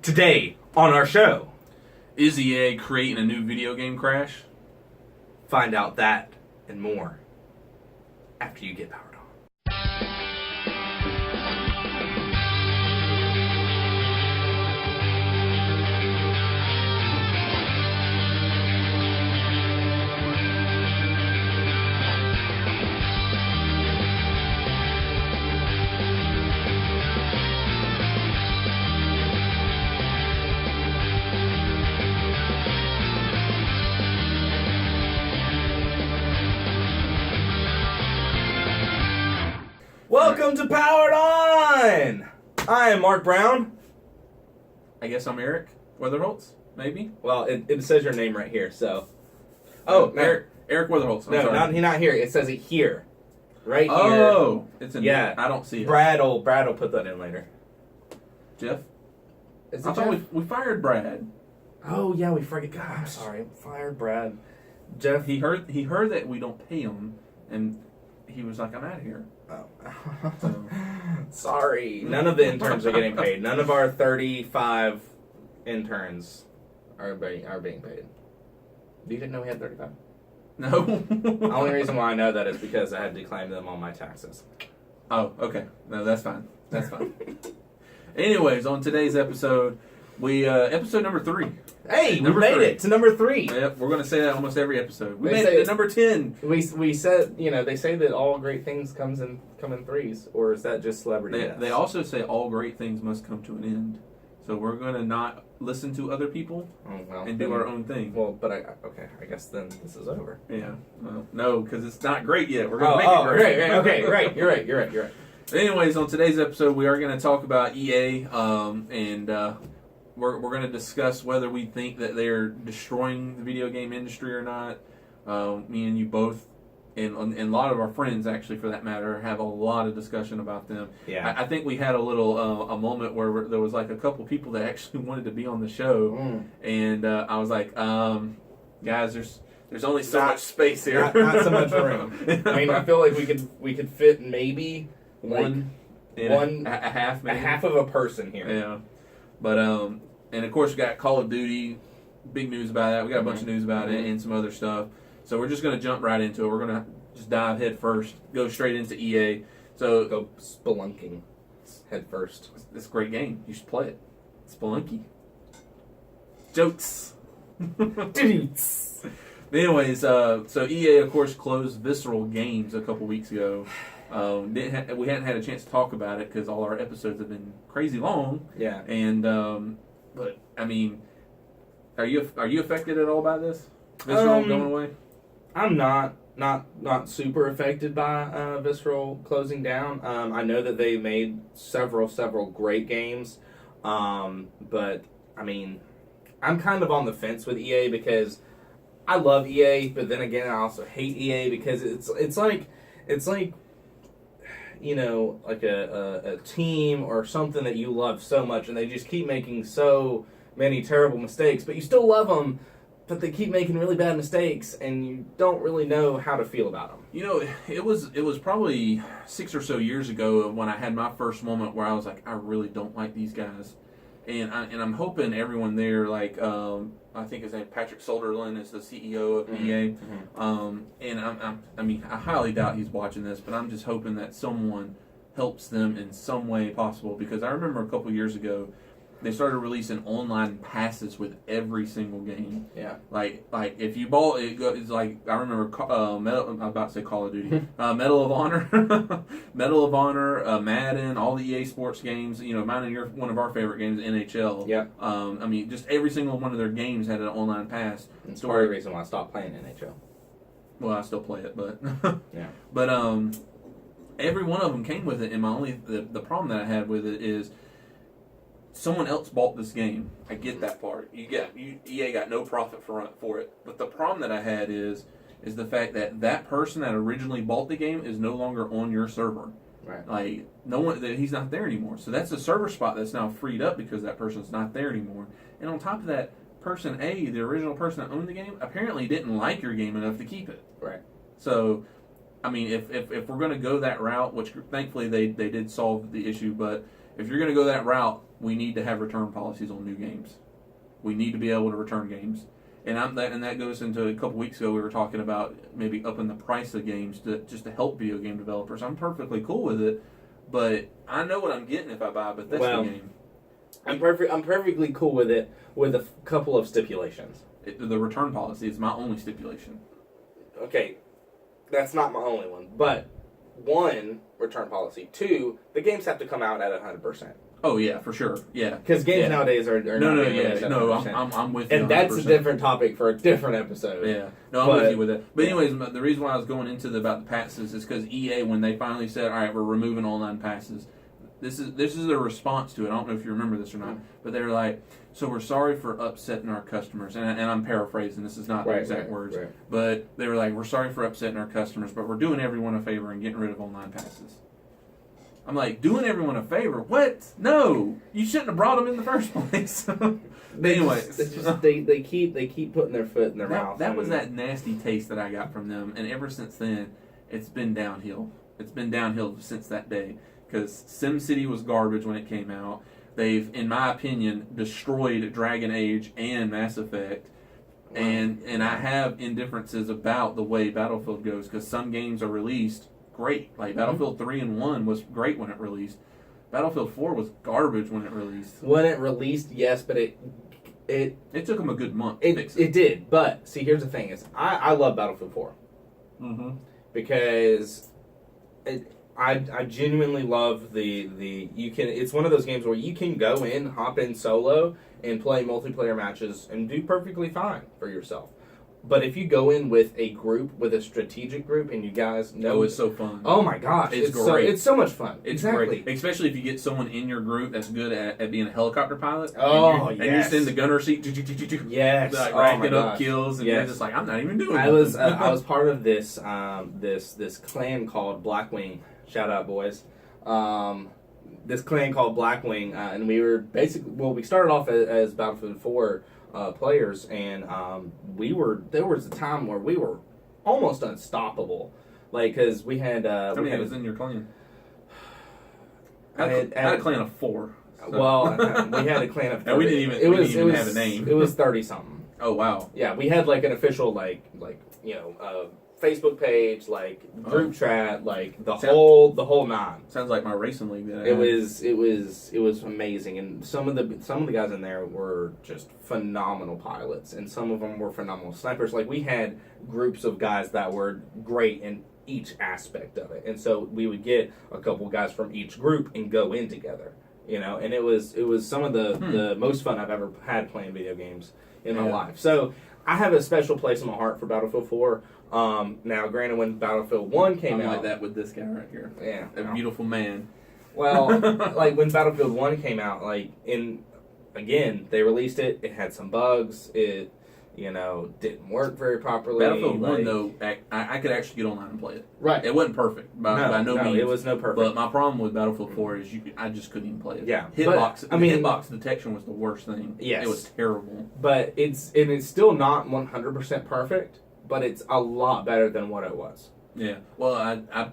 Today on our show, Is EA creating a new video game crash? find out that and more after you get powered on. Welcome to Powr'd On! I am Mark Brown. I guess I'm Eric Weatherholtz, maybe? Well, it says your name right here, so... Oh, no. Eric Weatherholtz. I'm sorry. Not here. It says it here. Right here. Oh, it's in Yeah. I don't see it. Brad will put that in later. Jeff? Is I it thought Jeff? we fired Brad. Oh, yeah, we forget. God, I'm sorry. Fired Brad. Jeff. He heard that we don't pay him, and he was like, I'm out of here. Oh. So. Sorry. None of the interns are getting paid. None of our 35 interns are being paid. You didn't know we had 35? No. The only reason why I know that is because I had to claim them on my taxes. Oh, okay. No, that's fine. That's fine. Anyways, on today's episode, we episode number 3. Hey, we Number made 3. it to number 3. Yep, we're going to say that almost every episode. We They made say it to it's- number 10. We said, they say that all great things come in threes, or is that just celebrity? They also say all great things must come to an end. So we're going to not listen to other people and do our own thing. Well, but I guess then this is over. Yeah. Well, no, because it's not great yet. We're going to make it great. Right, okay, right. You're right. Anyways, on today's episode, we are going to talk about EA, and we're going to discuss whether we think that they're destroying the video game industry or not. Me and you both, and a lot of our friends, actually, for that matter, have a lot of discussion about them. Yeah. I think we had a little a moment where there was like a couple people that actually wanted to be on the show, and I was like, guys, there's only so much space here. Not so much room. I mean, I feel like we could fit maybe one a half, maybe. a half of a person here. Yeah, but and of course we got Call of Duty, big news about that. We got a bunch of news about it and some other stuff. So we're just gonna jump right into it. We're gonna just dive head first, go straight into EA. So Go spelunking head first. it's a great game. You should play it. Spelunky. Jokes. Anyways, so EA of course closed Visceral Games a couple weeks ago. We hadn't had a chance to talk about it because all our episodes have been crazy long. Yeah. And but I mean, are you affected at all by this? Visceral going away? I'm not super affected by Visceral closing down. I know that they made several great games, but I mean, I'm kind of on the fence with EA because I love EA, but then again, I also hate EA because it's like like a team or something that you love so much, and they just keep making so many terrible mistakes, but you still love them. But they keep making really bad mistakes, and you don't really know how to feel about them. You know, it was probably 6 or so years ago when I had my first moment where I was like, I really don't like these guys, and I'm hoping everyone there, like I think his name Patrick Soderlund is the CEO of EA, and I mean I highly doubt he's watching this, but I'm just hoping that someone helps them in some way possible, because I remember a couple years ago they started releasing online passes with every single game. Yeah. Like if you bought it's like I remember I'm about to say Call of Duty, Medal of Honor, Madden, all the EA Sports games. Mine and one of our favorite games, NHL. Yeah. I mean, just every single one of their games had an online pass. It's part of the reason why I stopped playing NHL. Well, I still play it, but yeah. But every one of them came with it, and the problem that I had with it is, someone else bought this game. I get that part. EA got no profit for it. But the problem that I had is the fact that person that originally bought the game is no longer on your server. Right. Like he's not there anymore. So that's a server spot that's now freed up because that person's not there anymore. And on top of that, person A, the original person that owned the game, apparently didn't like your game enough to keep it. Right. So, I mean, if we're going to go that route, which thankfully they did solve the issue, but if you're going to go that route, we need to have return policies on new games. We need to be able to return games. And that goes into a couple weeks ago we were talking about maybe upping the price of games just to help video game developers. I'm perfectly cool with it, but I know what I'm getting if I buy a Bethesda game. I'm perfectly cool with it with a couple of stipulations. The return policy is my only stipulation. Okay, that's not my only one, but 1, return policy. 2, the games have to come out at 100%. Oh yeah, for sure. Yeah, because games nowadays are no. I'm with you. And 100%. That's a different topic for a different episode. Yeah, no, I'm with you with that. But anyways, the reason why I was going into about the passes is because EA, when they finally said, "All right, we're removing online passes," this is a response to it. I don't know if you remember this or not, but they were like, "So we're sorry for upsetting our customers," and I'm paraphrasing. This is not the exact words, but they were like, "We're sorry for upsetting our customers, but we're doing everyone a favor and getting rid of online passes." I'm like, doing everyone a favor? What? No, you shouldn't have brought them in the first place. They keep putting their foot in their mouth. That was that nasty taste that I got from them, and ever since then, it's been downhill. It's been downhill since that day because SimCity was garbage when it came out. They've, in my opinion, destroyed Dragon Age and Mass Effect. Wow. And I have indifferences about the way Battlefield goes because some games are released great. Like Battlefield 3 and 1 was great when it released. Battlefield 4 was garbage when it released. When it released, yes, but it took them a good month. It did, but see, here's the thing: is I love Battlefield 4 because I genuinely love the you can. It's one of those games where you can go in, hop in solo, and play multiplayer matches and do perfectly fine for yourself. But if you go in with a group, with a strategic group, and you guys know... it's so fun. Oh my gosh. It's great. It's so much fun. It's great. Especially if you get someone in your group that's good at being a helicopter pilot. Oh, and you're just in the gunner seat. Yes. Like, racking up kills. And you're just like, I'm not even doing it. I was part of this this clan called Blackwing. Shout out, boys. This clan called Blackwing. And we were basically... Well, we started off as Battlefield 4... players, and there was a time where we were almost unstoppable, like because we had how many was in your clan? I had a clan of 4. So. Well, we had a clan of 30. And we didn't even have a name. It was 30 something. Oh wow! Yeah, we had like an official Facebook page, like group chat, like the whole 9. Sounds like my racing league. It was amazing, and some of the guys in there were just phenomenal pilots, and some of them were phenomenal snipers. Like we had groups of guys that were great in each aspect of it, and so we would get a couple guys from each group and go in together, and it was some of the most fun I've ever had playing video games in my life. So I have a special place in my heart for Battlefield 4. Now, granted, when Battlefield 1 came out... like that with this guy right here. Yeah. A beautiful man. Well, like, when Battlefield 1 came out, again, they released it. It had some bugs. It, didn't work very properly. Battlefield 1, though, I could actually get online and play it. Right. It wasn't perfect, by no means. It was no perfect. But my problem with Battlefield 4 is I just couldn't even play it. Yeah. Hitbox detection was the worst thing. Yes. It was terrible. But it's still not 100% perfect, but it's a lot better than what it was. Yeah. Well, I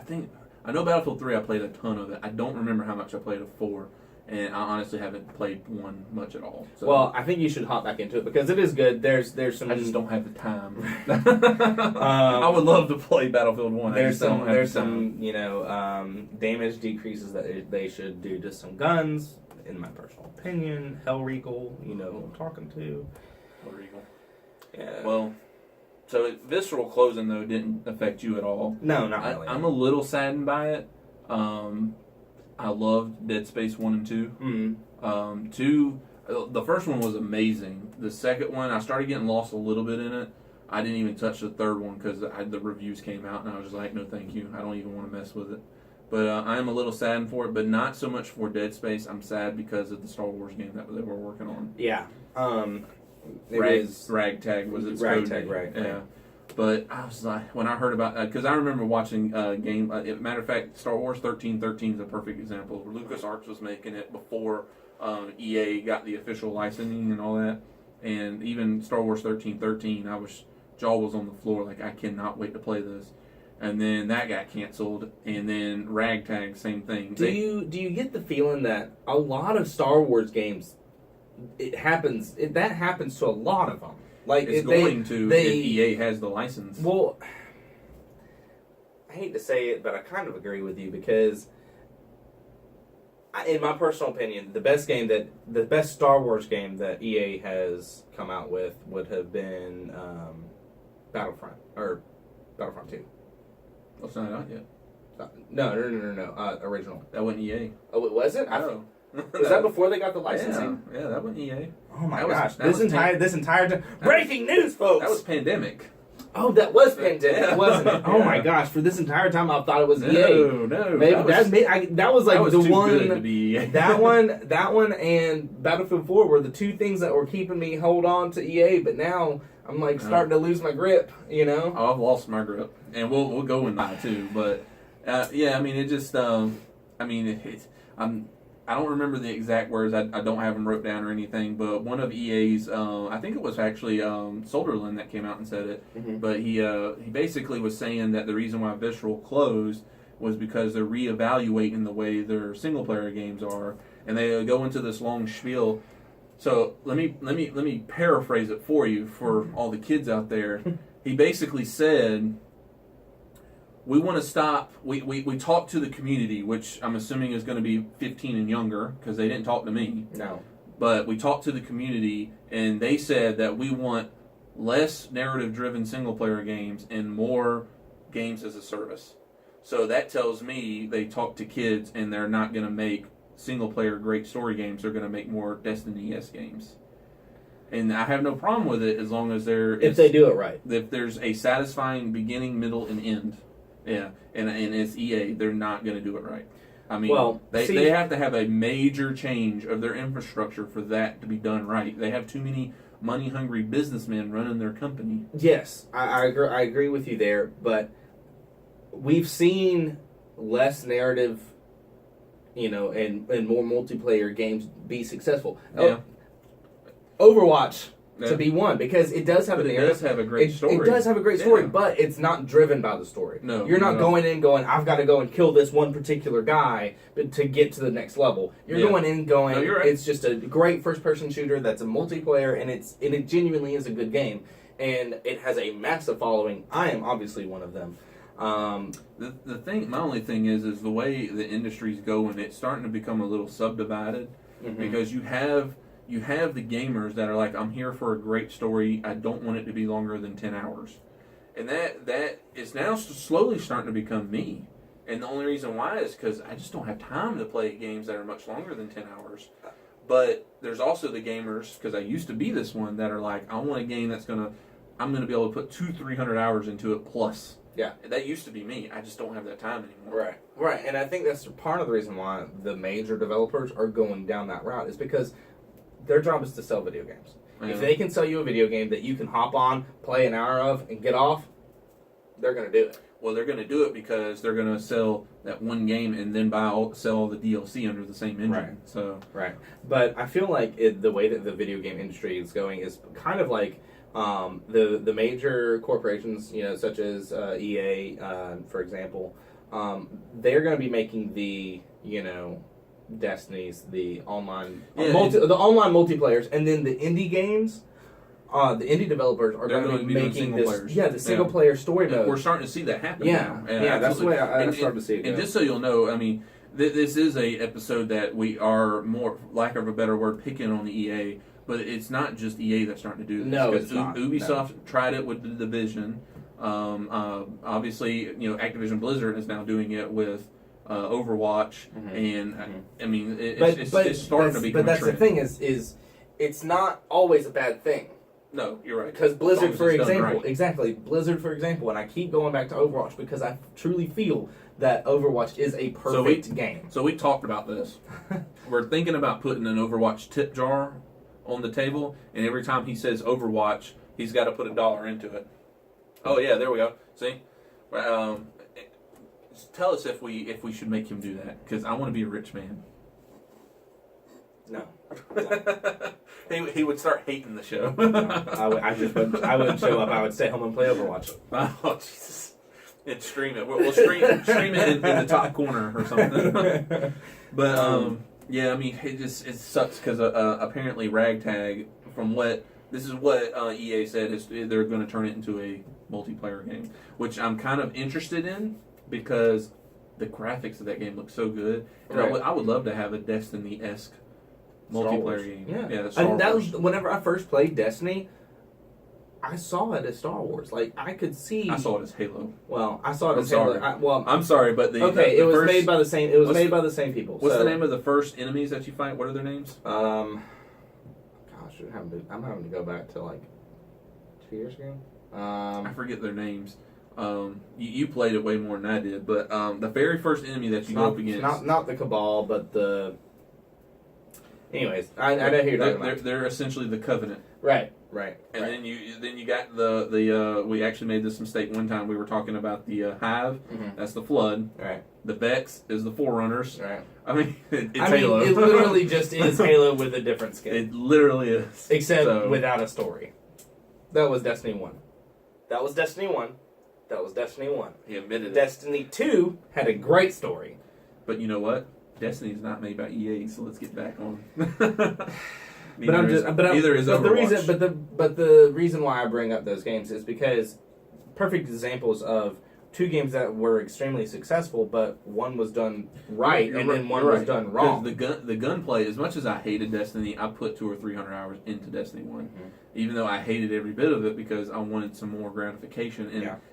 think... I know Battlefield 3, I played a ton of it. I don't remember how much I played of 4. And I honestly haven't played 1 much at all. So. Well, I think you should hop back into it because it is good. There's some... I just don't have the time. I would love to play Battlefield 1. There's some damage decreases that they should do to some guns, in my personal opinion. Hellregal, who I'm talking to. Hellregal. Yeah. Well... So visceral closing though didn't affect you at all. No, not really. I'm a little saddened by it. I loved Dead Space 1 and 2. Mm-hmm. 2, the first one was amazing. The second one, I started getting lost a little bit in it. I didn't even touch the third one because the reviews came out and I was just like, no, thank you. I don't even want to mess with it. But I am a little saddened for it, but not so much for Dead Space. I'm sad because of the Star Wars game that they were working on. Yeah. Ragtag was its code name. Right. Yeah. But I was like, when I heard about that, because I remember watching a game. Matter of fact, Star Wars 1313 is a perfect example. LucasArts was making it before EA got the official licensing and all that. And even Star Wars 1313, jaw was on the floor, like I cannot wait to play this. and then that got canceled, and then Ragtag, same thing. Do you get the feeling that a lot of Star Wars games, that happens to a lot of them? Like it's if EA has the license. Well, I hate to say it, but I kind of agree with you because, in my personal opinion, the best Star Wars game that EA has come out with would have been Battlefront 2. Well, it's not out yet. No. Original. That wasn't EA. Oh, it was it? No. Was that before they got the licensing? Yeah, that wasn't EA. Oh my gosh! This entire time, breaking news, folks. That was Pandemic. Oh, that was Pandemic, Yeah. wasn't it? Oh my gosh! For this entire time, I thought it was EA. No. Maybe that was like the too one. Good to be EA. that one, and Battlefield 4 were the two things that were keeping me hold on to EA. But now I'm like starting to lose my grip. You know. Oh, I've lost my grip, and we'll go in that too. But yeah, I mean, it just I don't remember the exact words. I don't have them wrote down or anything. But one of EA's, I think it was actually Soderlund that came out and said it. Mm-hmm. But he basically was saying that the reason why Visceral closed was because they're reevaluating the way their single player games are, and they go into this long spiel. So let me paraphrase it for you for all the kids out there. He basically said, we want to stop. We talked to the community, which I'm assuming is going to be 15 and younger, because they didn't talk to me. No. But we talked to the community, and they said that we want less narrative-driven single-player games and more games as a service. So that tells me they talk to kids, and they're not going to make single-player great story games. They're going to make more Destiny-esque games. And I have no problem with it as long as if they do it right. If there's a satisfying beginning, middle, and end. Yeah, and it's EA. They're not going to do it right. I mean, they have to have a major change of their infrastructure for that to be done right. They have too many money-hungry businessmen running their company. Yes, I agree with you there, but we've seen less narrative, and more multiplayer games be successful. Yeah. Overwatch to be one, because it does have a narrative. It does have a great story. It does have a great story, but it's not driven by the story. No, you're not going in going, I've got to go and kill this one particular guy to get to the next level. You're going in going, you're right. It's just a great first-person shooter that's a multiplayer, and it genuinely is a good game, and it has a massive following. I am obviously one of them. My only thing is the way the industry's going, it's starting to become a little subdivided, because you have the gamers that are like, I'm here for a great story. I don't want it to be longer than 10 hours. And that is now slowly starting to become me. And the only reason why is because I just don't have time to play games that are much longer than 10 hours. But there's also the gamers, because I used to be this one, that are like, I want a game I'm going to be able to put 200-300 hours into it plus. Yeah. That used to be me. I just don't have that time anymore. Right. And I think that's part of the reason why the major developers are going down that route, is because their job is to sell video games. Yeah. If they can sell you a video game that you can hop on, play an hour of, and get off, they're going to do it. Well, they're going to do it because they're going to sell that one game and then sell all the DLC under the same engine. Right. But I feel like the way that the video game industry is going is kind of like the major corporations, such as EA, for example. They're going to be making the Destinies, the online the online multiplayers, and then the indie games. The indie developers are going to be making the single player story mode. We're starting to see that happen now. That's the way I started to see it. And just so you'll know, I mean, this is a episode that we are, more lack of a better word, picking on the EA, but it's not just EA that's starting to do this. No, it's not. Ubisoft tried it with The Division. Obviously, Activision Blizzard is now doing it with Overwatch, and I mean, it's starting to become a trend. But that's the thing is it's not always a bad thing. No, you're right. Because Blizzard, for example, Blizzard, for example, and I keep going back to Overwatch because I truly feel that Overwatch is a perfect game. So we talked about this. We're thinking about putting an Overwatch tip jar on the table, and every time he says Overwatch, he's got to put $1 into it. Oh yeah, there we go. See, tell us if we should make him do that, because I want to be a rich man. No. He would start hating the show. I wouldn't show up. I would stay home and play Overwatch. Oh Jesus! and stream it. We'll stream it in the top corner or something. But yeah, I mean, it sucks because apparently Ragtag, this is what EA said, is they're going to turn it into a multiplayer game, which I'm kind of interested in because the graphics of that game look so good, and I would love to have a Destiny-esque multiplayer game. Yeah, Star Wars. That was whenever I first played Destiny. I saw it as Star Wars. Like, I could see. I saw it as Halo. Well, I saw it as sorry. Halo. I'm sorry, but the it was first, made by the same. It was made by the same people. What's the name of the first enemies that you fight? What are their names? Gosh, I'm having to go back to like 2 years ago. I forget their names. You played it way more than I did, but the very first enemy that you go up against, not the Cabal, but the. Anyways, I know who you're talking about. They're essentially the Covenant. Right. And then you got the we actually made this mistake one time. We were talking about the Hive. Mm-hmm. That's the Flood. Right. The Vex is the Forerunners. Right. I mean, it's Halo. It literally just is Halo with a different skin. It literally is. Except without a story. That was Destiny 1. That was Destiny 1. He admitted it. Destiny 2 had a great story. But you know what? Destiny's not made by EA, so let's get back on. The reason why I bring up those games is because perfect examples of two games that were extremely successful, but one was done right and then one was done wrong. The gunplay, as much as I hated Destiny, I put 200 or 300 hours into Destiny 1. Mm-hmm. Even though I hated every bit of it because I wanted some more gratification.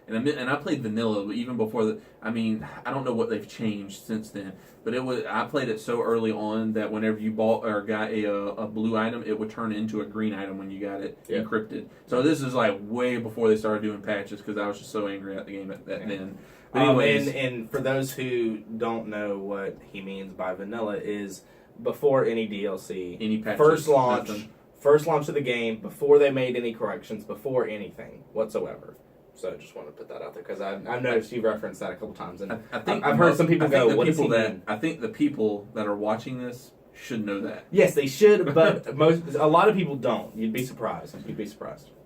And I played vanilla, but even before that, I mean, I don't know what they've changed since then. But I played it so early on that whenever you bought or got a blue item, it would turn into a green item when you got it encrypted. So this is like way before they started doing patches because I was just so angry at the game then. But anyways, and for those who don't know what he means by vanilla is before any DLC, any patches, first launch of the game, before they made any corrections, before anything whatsoever. So I just want to put that out there because I've noticed you referenced that a couple times, and I've heard some people go, "What does he mean?" I think the people that are watching this should know that. Yes, they should, but a lot of people don't. You'd be surprised.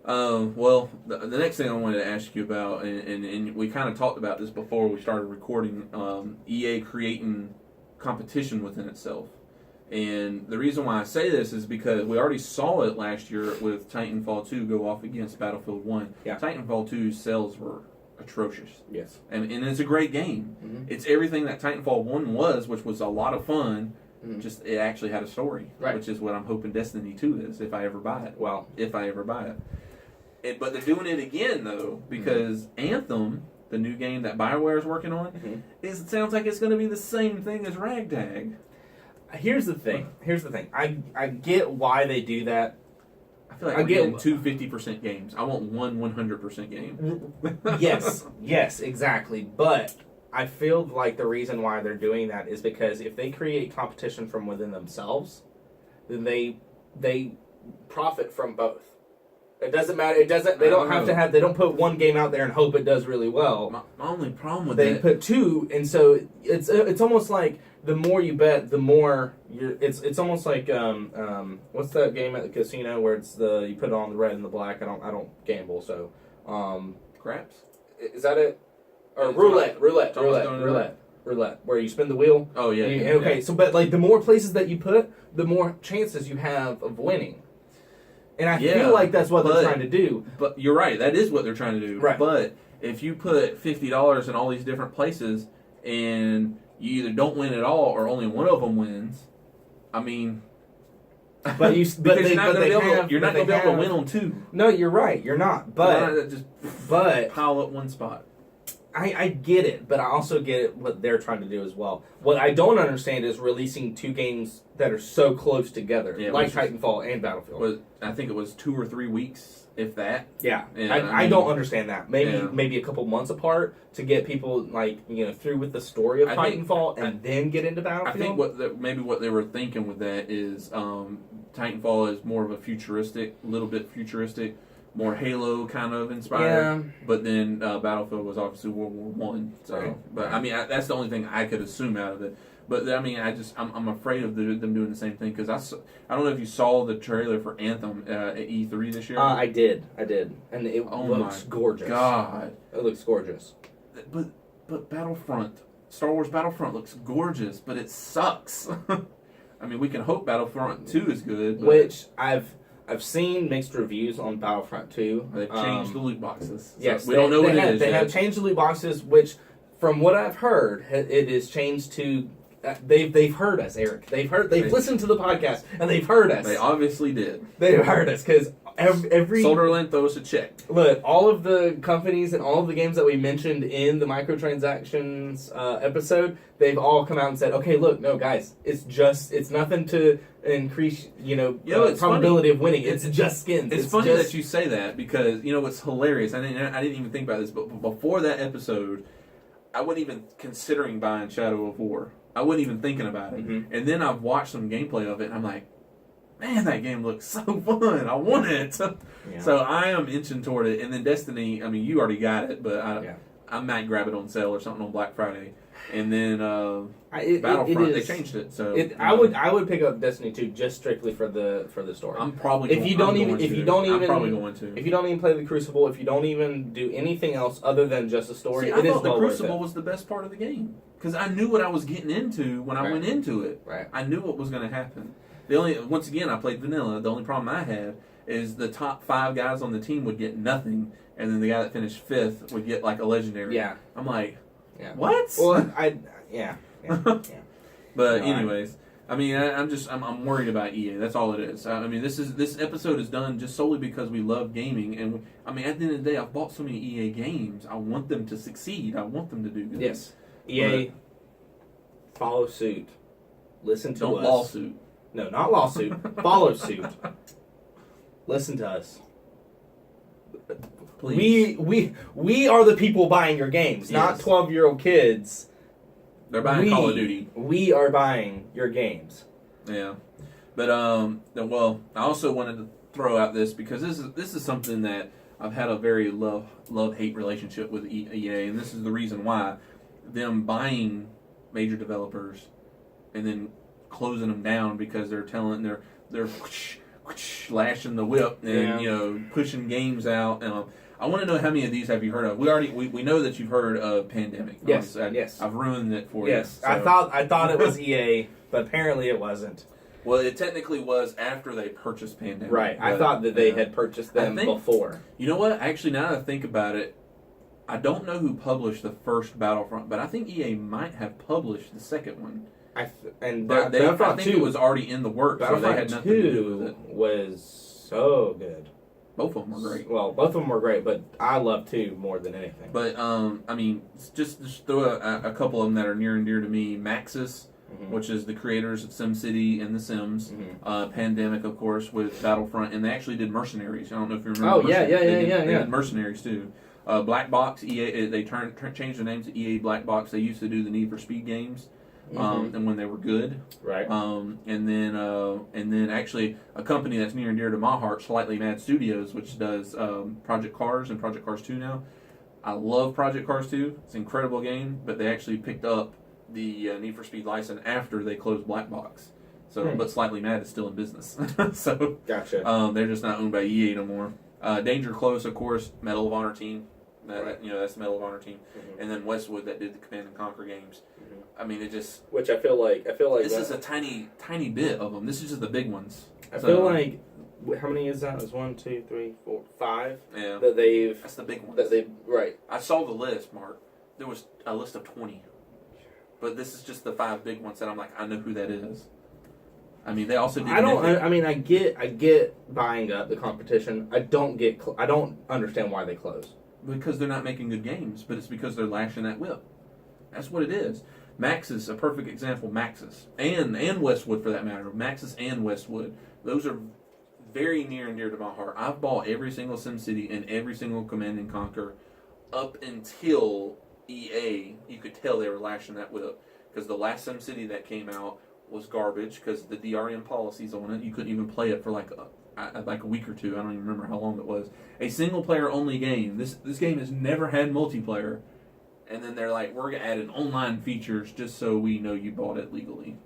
Well, the next thing I wanted to ask you about, and we kind of talked about this before we started recording, EA creating competition within itself. And the reason why I say this is because we already saw it last year with Titanfall 2 go off against Battlefield 1. Yeah. Titanfall 2's sales were atrocious. Yes. And it's a great game. Mm-hmm. It's everything that Titanfall 1 was, which was a lot of fun. Mm-hmm. Just it actually had a story, which is what I'm hoping Destiny 2 is, if I ever buy it. Well, if I ever buy it. But they're doing it again, though, because Anthem, the new game that BioWare is working on, it sounds like it's going to be the same thing as Ragtag. Here's the thing. I get why they do that. I feel like we're getting two 50% games. I want one 100% game. Yes, exactly. But I feel like the reason why they're doing that is because if they create competition from within themselves, then they profit from both. It doesn't matter. They don't have to have. They don't put one game out there and hope it does really well. My only problem with they put two, and so it's almost like the more you bet, the more you're. It's almost like what's that game at the casino where it's you put it on the red and the black. I don't gamble, so craps. Is that it? Or roulette, where you spin the wheel. Oh yeah. Okay, so but like the more places that you put, the more chances you have of winning. And I feel like that's what they're trying to do. But you're right, that is what they're trying to do. Right. But if you put $50 in all these different places and you either don't win at all or only one of them wins, I mean, but you're not going to be able to win on two. No, you're right. You're not. But pile up one spot. I get it, but I also get it what they're trying to do as well. What I don't understand is releasing two games that are so close together, like Titanfall and Battlefield. I think it was 2 or 3 weeks, if that. Yeah, I don't understand that. Maybe a couple months apart to get people through with the story of Titanfall and then get into Battlefield. I think what they were thinking with that is Titanfall is more of a little bit futuristic. More Halo kind of inspired, but then Battlefield was obviously World War I. So, but I mean, that's the only thing I could assume out of it. But I mean, I'm afraid of them doing the same thing because I don't know if you saw the trailer for Anthem at E3 this year. I did, and it looks gorgeous. God, it looks gorgeous. but Battlefront, Star Wars Battlefront looks gorgeous, but it sucks. I mean, we can hope Battlefront 2 is good. But which I've seen mixed reviews on Battlefront 2. They've changed the loot boxes. So yes, we don't know what it is. They have changed the loot boxes, which, from what I've heard, it is changed to. They've heard us, Eric. They've listened to the podcast and they've heard us. They obviously did. They've heard us because every Solderland, throw us a check. Look, all of the companies and all of the games that we mentioned in the microtransactions episode, they've all come out and said, "Okay, look, no, guys, it's nothing to increase, probability of winning. It's just skins." It's funny that you say that because it's hilarious. I didn't even think about this, but before that episode, I wasn't even considering buying Shadow of War. I wasn't even thinking about it. Mm-hmm. And then I've watched some gameplay of it, and I'm like, man, that game looks so fun. I want it. Yeah. So I am inching toward it. And then Destiny, I mean, you already got it, but I might grab it on sale or something on Black Friday. And then Battlefront, they changed it. So I would pick up Destiny 2 just strictly for the story. I'm probably if you don't even play the Crucible, if you don't even do anything else other than just a story, I thought the Crucible was the best part of the game because I knew what I was getting into when I went into it. Right. I knew what was going to happen. Once again, I played vanilla. The only problem I had is the top 5 guys on the team would get nothing, and then the guy that finished 5th would get like a legendary. Yeah. I'm like, yeah. What? Well, But anyways, I mean, I'm worried about EA. That's all it is. I mean, this episode is done just solely because we love gaming, and I mean, at the end of the day, I've bought so many EA games. I want them to succeed. I want them to do good. Yes. EA, follow suit. Listen to us. Don't lawsuit. No, not lawsuit. Follow suit. Listen to us. Please. We are the people buying your games, not 12-year-old kids. They're buying Call of Duty. We are buying your games. Yeah. But well, I also wanted to throw out this because this is something that I've had a very love-hate relationship with EA, and this is the reason why. Them buying major developers and then closing them down because they're lashing the whip and pushing games out. I want to know how many of these have you heard of? We know that you've heard of Pandemic. Yes, yes. I've ruined it for you. Yes, so. I thought it was EA, but apparently it wasn't. Well, it technically was after they purchased Pandemic. Right, I thought that they had purchased them before. You know what? Actually, now that I think about it, I don't know who published the first Battlefront, but I think EA might have published the second one. I think it was already in the works, so they had nothing to do with it. Was so good. Both of them were great. Well, both of them were great, but I love 2 more than anything. But, I mean, just throw a couple of them that are near and dear to me. Maxis, which is the creators of SimCity and The Sims. Mm-hmm. Pandemic, of course, with Battlefront. And they actually did Mercenaries. I don't know if you remember. Oh, yeah. They did Mercenaries, too. Black Box, EA, they changed the name to EA Black Box. They used to do the Need for Speed games. And when they were good, right? And then actually a company that's near and dear to my heart, Slightly Mad Studios, which does Project Cars and Project Cars 2 now. I love Project Cars 2. It's an incredible game, but they actually picked up the Need for Speed license after they closed Black Box. So, but Slightly Mad is still in business. So, gotcha. They're just not owned by EA no more. Danger Close, of course, Medal of Honor team. That's the Medal of Honor team, and then Westwood that did the Command and Conquer games. I mean, which I feel like this is a tiny bit of them. This is just the big ones. I feel like how many is that? It's 1, 2, 3, 4, 5. Yeah, that's the big ones. Right. I saw the list, Mark. There was a list of 20, but this is just the 5 big ones that I'm like, I know who that is. I mean, they also did. I get buying up the competition. I don't understand why they close. Because they're not making good games, but it's because they're lashing that whip. That's what it is. Maxis, a perfect example. Maxis and Westwood, for that matter. Maxis and Westwood. Those are very near and dear to my heart. I've bought every single SimCity and every single Command and Conquer up until EA. You could tell they were lashing that whip because the last SimCity that came out was garbage because the DRM policies on it. You couldn't even play it for like a week or 2. I don't even remember how long it was. A single player only game. This game has never had multiplayer. And then they're like, we're going to add in online features just so we know you bought it legally.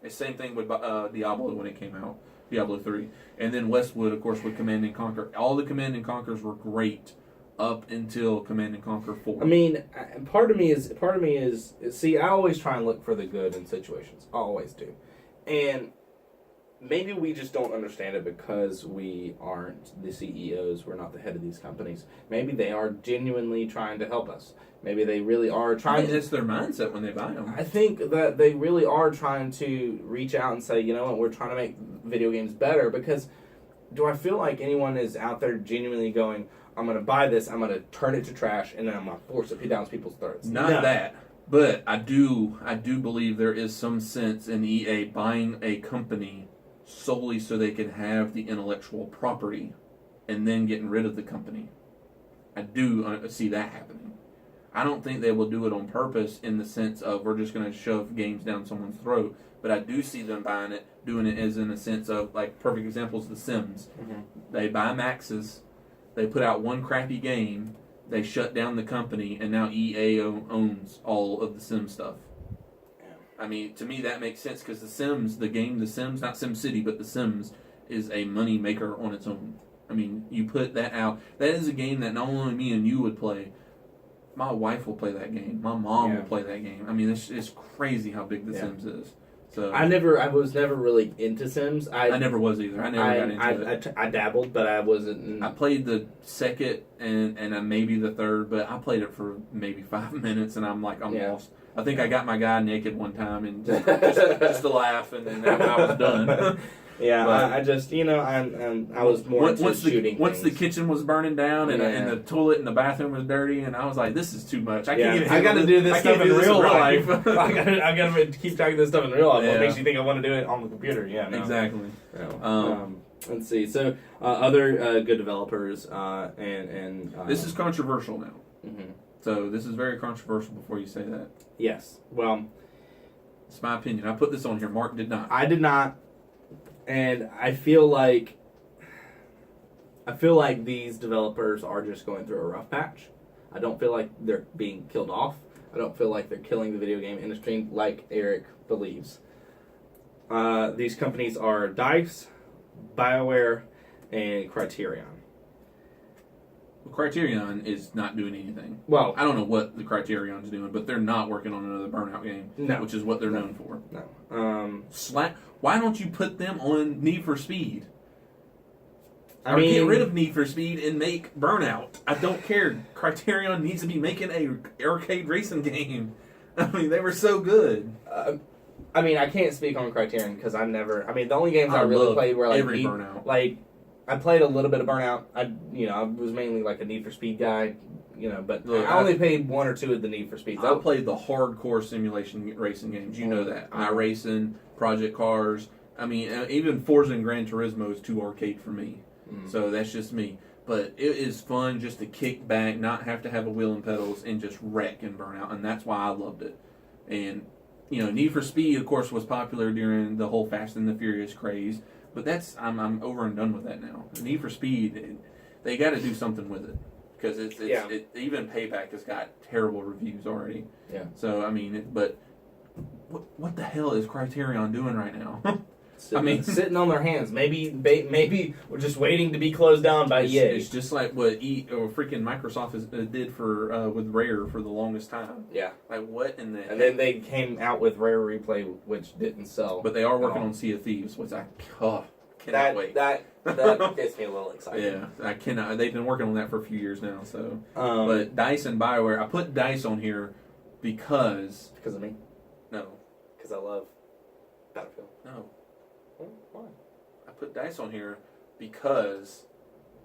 The same thing with Diablo when it came out. Diablo 3. And then Westwood, of course, with Command and Conquer. All the Command and Conquers were great up until Command and Conquer 4. I mean, part of me is see, I always try and look for the good in situations. I always do. And maybe we just don't understand it because we aren't the CEOs. We're not the head of these companies. Maybe they are genuinely trying to help us. Maybe they really are trying to... It's their mindset when they buy them. I think that they really are trying to reach out and say, you know what, we're trying to make video games better, because do I feel like anyone is out there genuinely going, I'm going to buy this, I'm going to turn it to trash, and then I'm going to force it down people's throats? Not that. But I do believe there is some sense in EA buying a company solely so they can have the intellectual property and then getting rid of the company. I do see that happening. I don't think they will do it on purpose in the sense of we're just going to shove games down someone's throat, but I do see them buying it, doing it as in a sense of, like, perfect examples, The Sims. Mm-hmm. They buy Maxis, they put out one crappy game, they shut down the company, and now EA owns all of the Sims stuff. I mean, to me, that makes sense because The Sims, the game The Sims, not SimCity, but The Sims, is a money maker on its own. I mean, you put that out. That is a game that not only me and you would play, my wife will play that game. My mom will play that game. I mean, it's crazy how big The Sims is. So I was never really into Sims. I never was either. I never got into it. I dabbled, but I wasn't. I played the second and maybe the third, but I played it for maybe 5 minutes, and I'm lost. I think I got my guy naked one time and just to laugh, and then I was done. Yeah, but I just, I was more into shooting Once the kitchen was burning down and the toilet and the bathroom was dirty, and I was like, this is too much. I got to do this stuff in real life. I got to keep tracking this stuff in real life. What makes you think I want to do it on the computer? Yeah, no. Exactly. Let's see. So, other good developers, this is controversial now. Mm-hmm. So, this is very controversial before you say that. Yes. Well, it's my opinion. I put this on here. Mark did not. I did not. And I feel like these developers are just going through a rough patch. I don't feel like they're being killed off. I don't feel like they're killing the video game industry like Eric believes. These companies are DICE, BioWare, and Criterion. Criterion is not doing anything. Well, I don't know what the Criterion's doing, but they're not working on another Burnout game, which is what they're known for. No. Why don't you put them on Need for Speed? Or get rid of Need for Speed and make Burnout. I don't care. Criterion needs to be making a arcade racing game. I mean, they were so good. I can't speak on Criterion because the only games I really played were like every Burnout. Like, I played a little bit of Burnout. I was mainly like a Need for Speed guy, but look, I only played one or two of the Need for Speeds. I played the hardcore simulation racing games. You know that. iRacing, Project Cars. I mean, even Forza and Gran Turismo is too arcade for me. So that's just me. But it is fun just to kick back, not have to have a wheel and pedals, and just wreck and burn out. And that's why I loved it. And, Need for Speed, of course, was popular during the whole Fast and the Furious craze. But I'm over and done with that now. Need for Speed, they got to do something with it. Because even Payback has got terrible reviews already. Yeah. So, but what the hell is Criterion doing right now? Sitting on their hands. Maybe we're just waiting to be closed down by EA. It's just like what freaking Microsoft did for with Rare for the longest time. Yeah. Like what in the? And then they came out with Rare Replay, which didn't sell. But they are working on Sea of Thieves, which I cannot wait. That gets me a little excited. Yeah, I cannot. They've been working on that for a few years now. So, but DICE and BioWare, I put DICE on here because of me. No, because I love Battlefield. No. Why? I put DICE on here because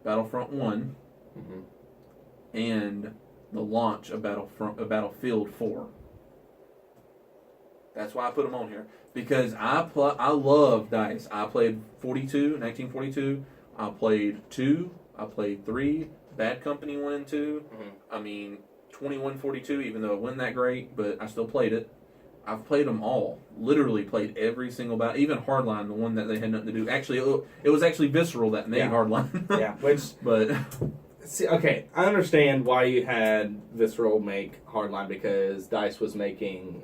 Battlefront 1 and the launch of Battlefield 4. That's why I put them on here. Because I love DICE. I played 1942. I played 2. I played 3. Bad Company 1 and 2. 2142, even though it wasn't that great, but I still played it. I've played them all. Literally played every single battle. Even Hardline, the one that they had nothing to do. Actually, it was actually Visceral that made Hardline. See, okay, I understand why you had Visceral make Hardline because DICE was making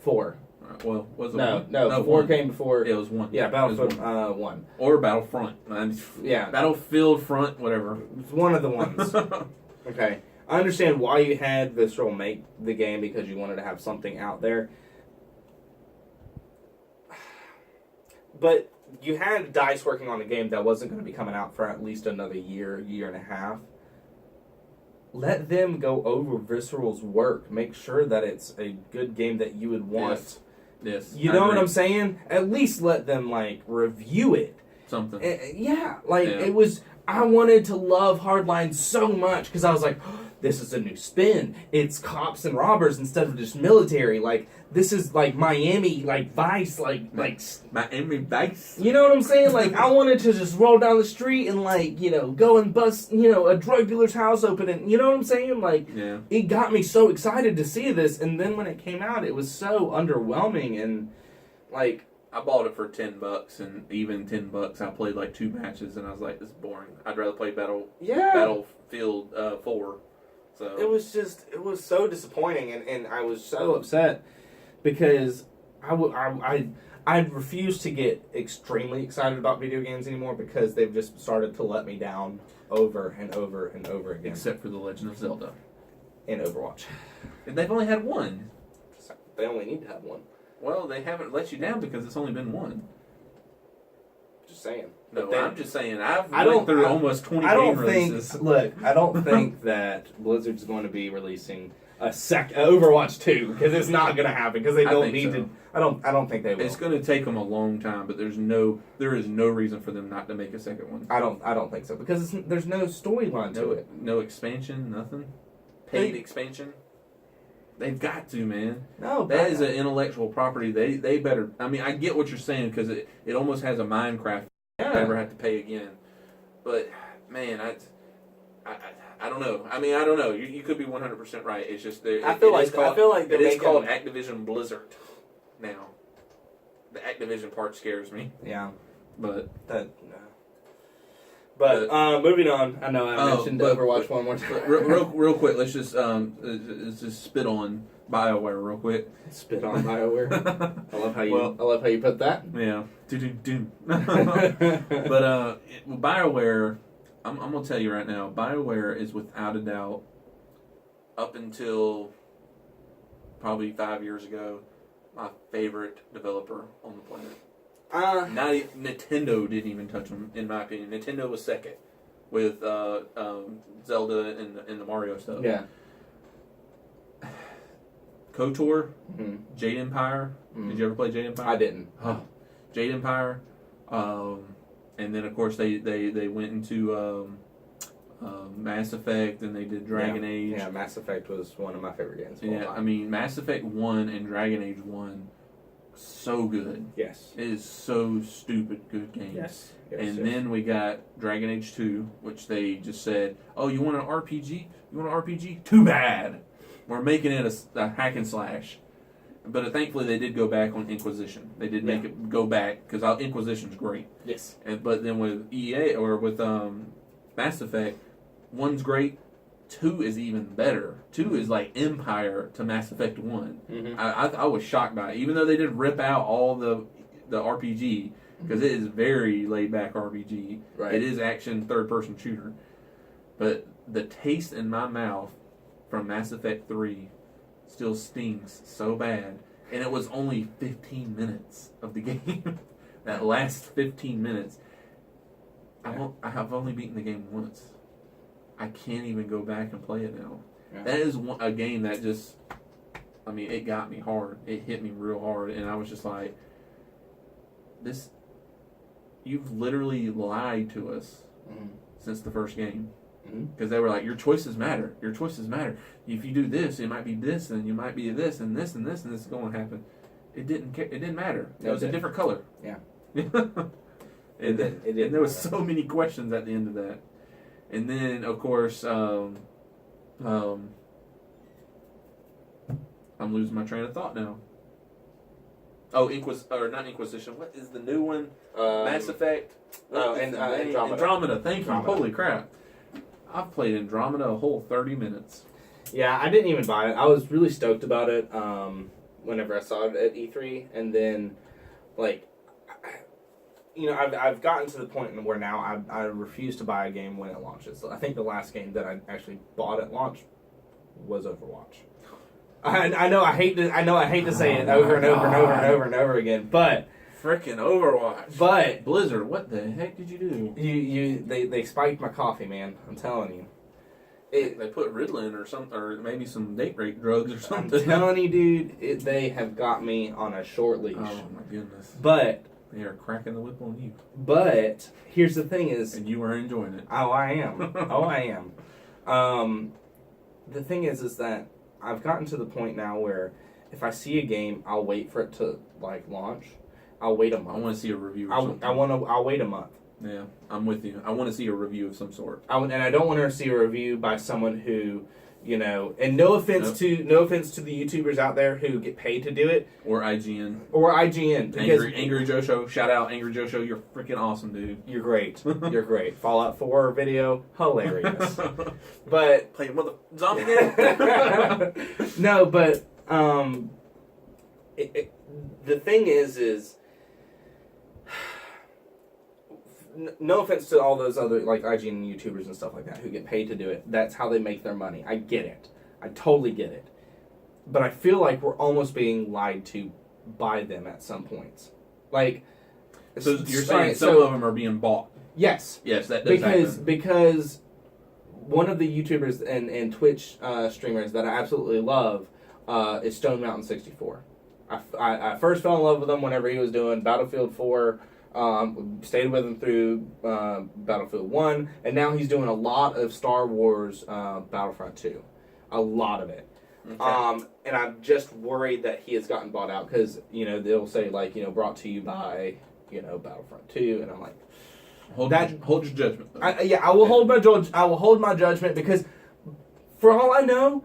4. Well, was it no, 4 came before. It was 1. Yeah, Battlefield 1. Or Battlefront. Battlefield Front, whatever. It's one of the ones. Okay. I understand why you had Visceral make the game because you wanted to have something out there. But you had DICE working on a game that wasn't going to be coming out for at least another year and a half. Let them go over Visceral's work. Make sure that it's a good game that you would want. Yes. You know what I'm saying? At least let them, like, review it. Something. It was... I wanted to love Hardline so much because I was like, oh, this is a new spin. It's cops and robbers instead of just military. Like, this is like Miami, like Vice, like Miami Vice. You know what I'm saying? Like, I wanted to just roll down the street and, like, go and bust, a drug dealer's house open and, you know what I'm saying? Like, It got me so excited to see this, and then when it came out, it was so underwhelming and, like... I bought it for $10, and even $10, I played like 2 matches, and I was like, "This is boring. I'd rather play Battlefield 4." So it was so disappointing, and I was so upset because I refuse to get extremely excited about video games anymore because they've just started to let me down over and over and over again. Except for The Legend of Zelda and Overwatch, and they've only had one. They only need to have one. Well, they haven't let you down because it's only been one. Just saying. No, I'm just saying. I've went through almost 20 game releases. I don't think that Blizzard's going to be releasing a Overwatch 2 because it's not going to happen because they don't need to. I don't think they will. It's going to take them a long time, but there is no reason for them not to make a second one. I don't think so because there's no storyline to it. No expansion, nothing. Paid expansion. They've got to, man. No, that is an intellectual property. They better. I mean, I get what you're saying because it almost has a Minecraft. Yeah. Never have to pay again. But man, I don't know. I mean, I don't know. You could be 100% right. It's just I feel like it is called Activision Blizzard now. The Activision part scares me. Yeah, but that. No. But moving on, I know I mentioned Overwatch one more time. real quick, let's just spit on BioWare real quick. Spit on BioWare. I love how you put that. Yeah. But BioWare, I'm gonna tell you right now, BioWare is without a doubt, up until probably 5 years ago, my favorite developer on the planet. Nintendo didn't even touch them, in my opinion. Nintendo was second with Zelda and the Mario stuff. Yeah. KOTOR, Jade Empire. Did you ever play Jade Empire? I didn't. Oh, Jade Empire. And then, of course, they went into Mass Effect, and they did Dragon Age. Yeah, Mass Effect was one of my favorite games. Yeah, I mean, Mass Effect 1 and Dragon Age 1, so good. Yes. It is so stupid good game. Yes. Then we got Dragon Age 2, which they just said, "Oh, you want an RPG? You want an RPG? Too bad. We're making it a hack and slash." But thankfully, they did go back on Inquisition. They did make it go back because Inquisition's great. Yes. But then with EA or with Mass Effect, 1's great. 2 is even better. 2 is like Empire to Mass Effect 1. Mm-hmm. I was shocked by it, even though they did rip out all the RPG because it is very laid back RPG. Right. It is action third person shooter, but the taste in my mouth from Mass Effect 3 still stings so bad, and it was only 15 minutes of the game. That last 15 minutes, I have only beaten the game once. I can't even go back and play it now. Yeah. That is a game that just, I mean, it got me hard. It hit me real hard, and I was just like, this, you've literally lied to us since the first game. Because they were like, your choices matter. Your choices matter. If you do this, it might be this, and you might be this, and this, and this, and this is going to happen. It didn't matter. It was a different color. Yeah. And there was so many questions at the end of that. And then, of course, I'm losing my train of thought now. Oh, not Inquisition. What is the new one? Mass Effect. Andromeda. Andromeda. Thank you. Holy crap! I've played Andromeda a whole 30 minutes. Yeah, I didn't even buy it. I was really stoked about it whenever I saw it at E3, and then, like, I've gotten to the point where now I refuse to buy a game when it launches. I think the last game that I actually bought at launch was Overwatch. I know I hate to say it over and over and over and over and over again, but frickin' Overwatch. But Blizzard, what the heck did you do? They spiked my coffee, man. I'm telling you. They put Ritalin or something, or maybe some date rape drugs or something. I'm telling you, dude, they have got me on a short leash. Oh my goodness. But they are cracking the whip on you. But here's the thing is, and you are enjoying it. Oh, I am. Oh, I am. The thing is that I've gotten to the point now where if I see a game, I'll wait for it to launch. I'll wait a month. I want to see a review. Or something. I'll wait a month. Yeah, I'm with you. I want to see a review of some sort. And I don't want to see a review by someone who, and no offense to the YouTubers out there who get paid to do it, or IGN, because Angry Joe Show. Shout out Angry Joe Show. You're freaking awesome, dude. You're great. You're great. Fallout 4 video, hilarious. But play mother zombie game. No, but the thing is. No offense to all those other IGN YouTubers and stuff like that who get paid to do it. That's how they make their money. I get it. I totally get it. But I feel like we're almost being lied to by them at some points. So you're saying some of them are being bought? Yes. Yes, that does happen. Because one of the YouTubers and Twitch streamers that I absolutely love is Stone Mountain 64. I first fell in love with him whenever he was doing Battlefield 4. Stayed with him through Battlefield 1, and now he's doing a lot of Star Wars Battlefront 2. A lot of it. Okay. And I'm just worried that he has gotten bought out because, they'll say, brought to you by, Battlefront 2, and I'm like... Hold your judgment. I will hold my judgment because, for all I know,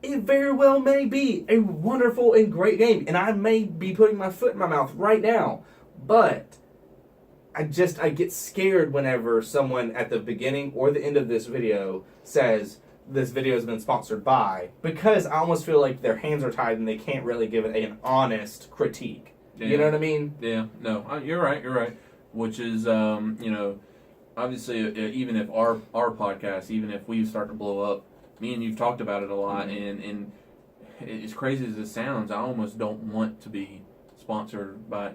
it very well may be a wonderful and great game, and I may be putting my foot in my mouth right now, but... I get scared whenever someone at the beginning or the end of this video says this video has been sponsored by, because I almost feel like their hands are tied and they can't really give it an honest critique. Yeah. You know what I mean? Yeah, no, you're right. Which is, obviously, even if our podcast, even if we start to blow up, me and you've talked about it a lot, mm-hmm. and as crazy as it sounds, I almost don't want to be sponsored by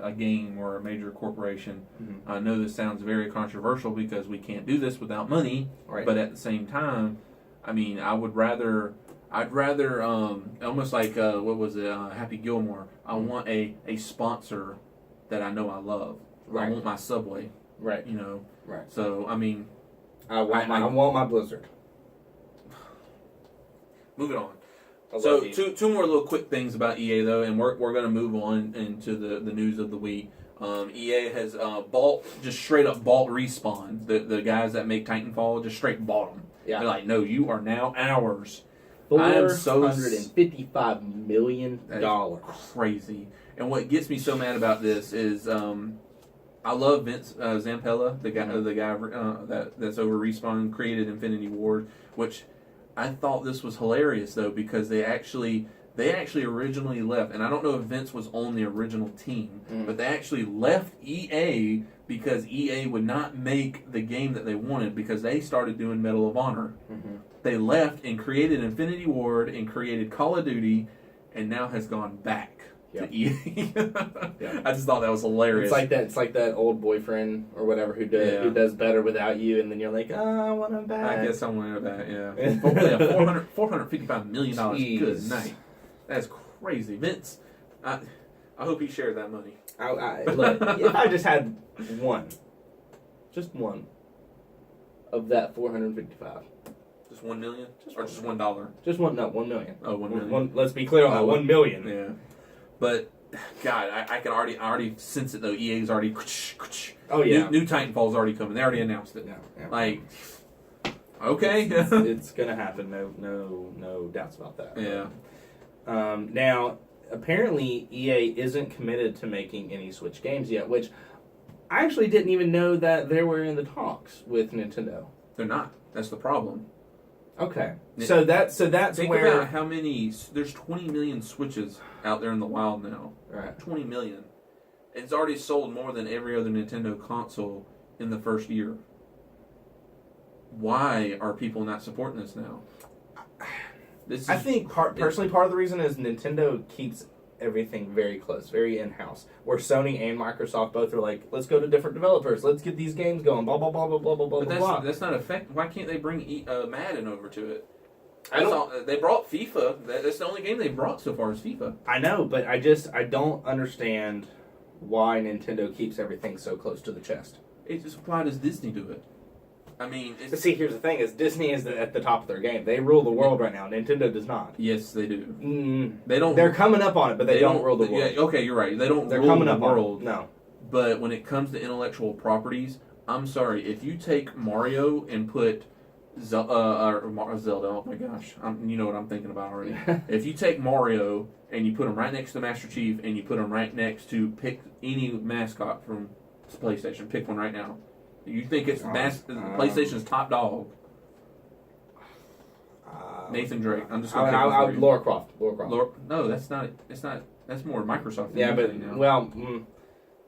a game or a major corporation. Mm-hmm. I know this sounds very controversial because we can't do this without money, right. But at the same time, I mean, I'd rather almost like what was it, Happy Gilmore. I want a sponsor that I know I love. Right. I want my Subway. Right. Right. So I mean, I want my Blizzard. Moving on. So two more little quick things about EA though, and we're going to move on into the news of the week. EA has just straight up bought Respawn, the guys that make Titanfall, just straight bought them. Yeah. They're like, no, you are now ours. $455 million. Crazy. And what gets me so mad about this is I love Vince Zampella, the guy that's over Respawn, created Infinity Ward, which. I thought this was hilarious though because they actually originally left, and I don't know if Vince was on the original team, but they actually left EA because EA would not make the game that they wanted because they started doing Medal of Honor. Mm-hmm. They left and created Infinity Ward and created Call of Duty, and now has gone back to EA. Yeah. I just thought that was hilarious. It's like that old boyfriend or whatever who does better without you, and then you're like, I want him back. I guess I want him back. Yeah. $455 million. Jeez. Good night. That's crazy, Vince. I hope he shared that money. Look, if I just had just one of that 455. Just 1 million, or just $1? Just one. No, 1 million. Oh, 1 million. Let's be clear on that. 1 million. Yeah. But God, I can already sense it though. EA's already. Oh yeah. New Titanfall's already coming. They already announced it. Yeah. Like, okay. it's gonna happen. No doubts about that. Yeah. Now, apparently, EA isn't committed to making any Switch games yet, which I actually didn't even know that they were in the talks with Nintendo. They're not. That's the problem. Okay. So that's think where... about how many... There's 20 million Switches out there in the wild now. Right. 20 million. It's already sold more than every other Nintendo console in the first year. Why are people not supporting this now? I think personally part of the reason is Nintendo keeps everything very close, very in-house. Where Sony and Microsoft both are like, let's go to different developers, let's get these games going, blah blah blah blah blah blah blah blah. That's not effective. Why can't they bring Madden over to it? They brought FIFA. That's the only game they brought so far is FIFA. I know, but I don't understand why Nintendo keeps everything so close to the chest. Why does Disney do it? I mean, see, here's the thing: is Disney is at the top of their game. They rule the world right now. Nintendo does not. Yes, they do. They don't. They're coming up on it, but they don't rule the world. Yeah, okay, you're right. They're rule coming the up world. On it. No. But when it comes to intellectual properties, I'm sorry. If you take Mario and put Zelda, oh my gosh, you know what I'm thinking about already. If you take Mario and you put him right next to Master Chief and you put him right next to pick any mascot from PlayStation, pick one right now. You think it's PlayStation's top dog? Nathan Drake. I'm just going to pick Lara Croft. No, that's not. It's not. That's more Microsoft. Yeah, but now.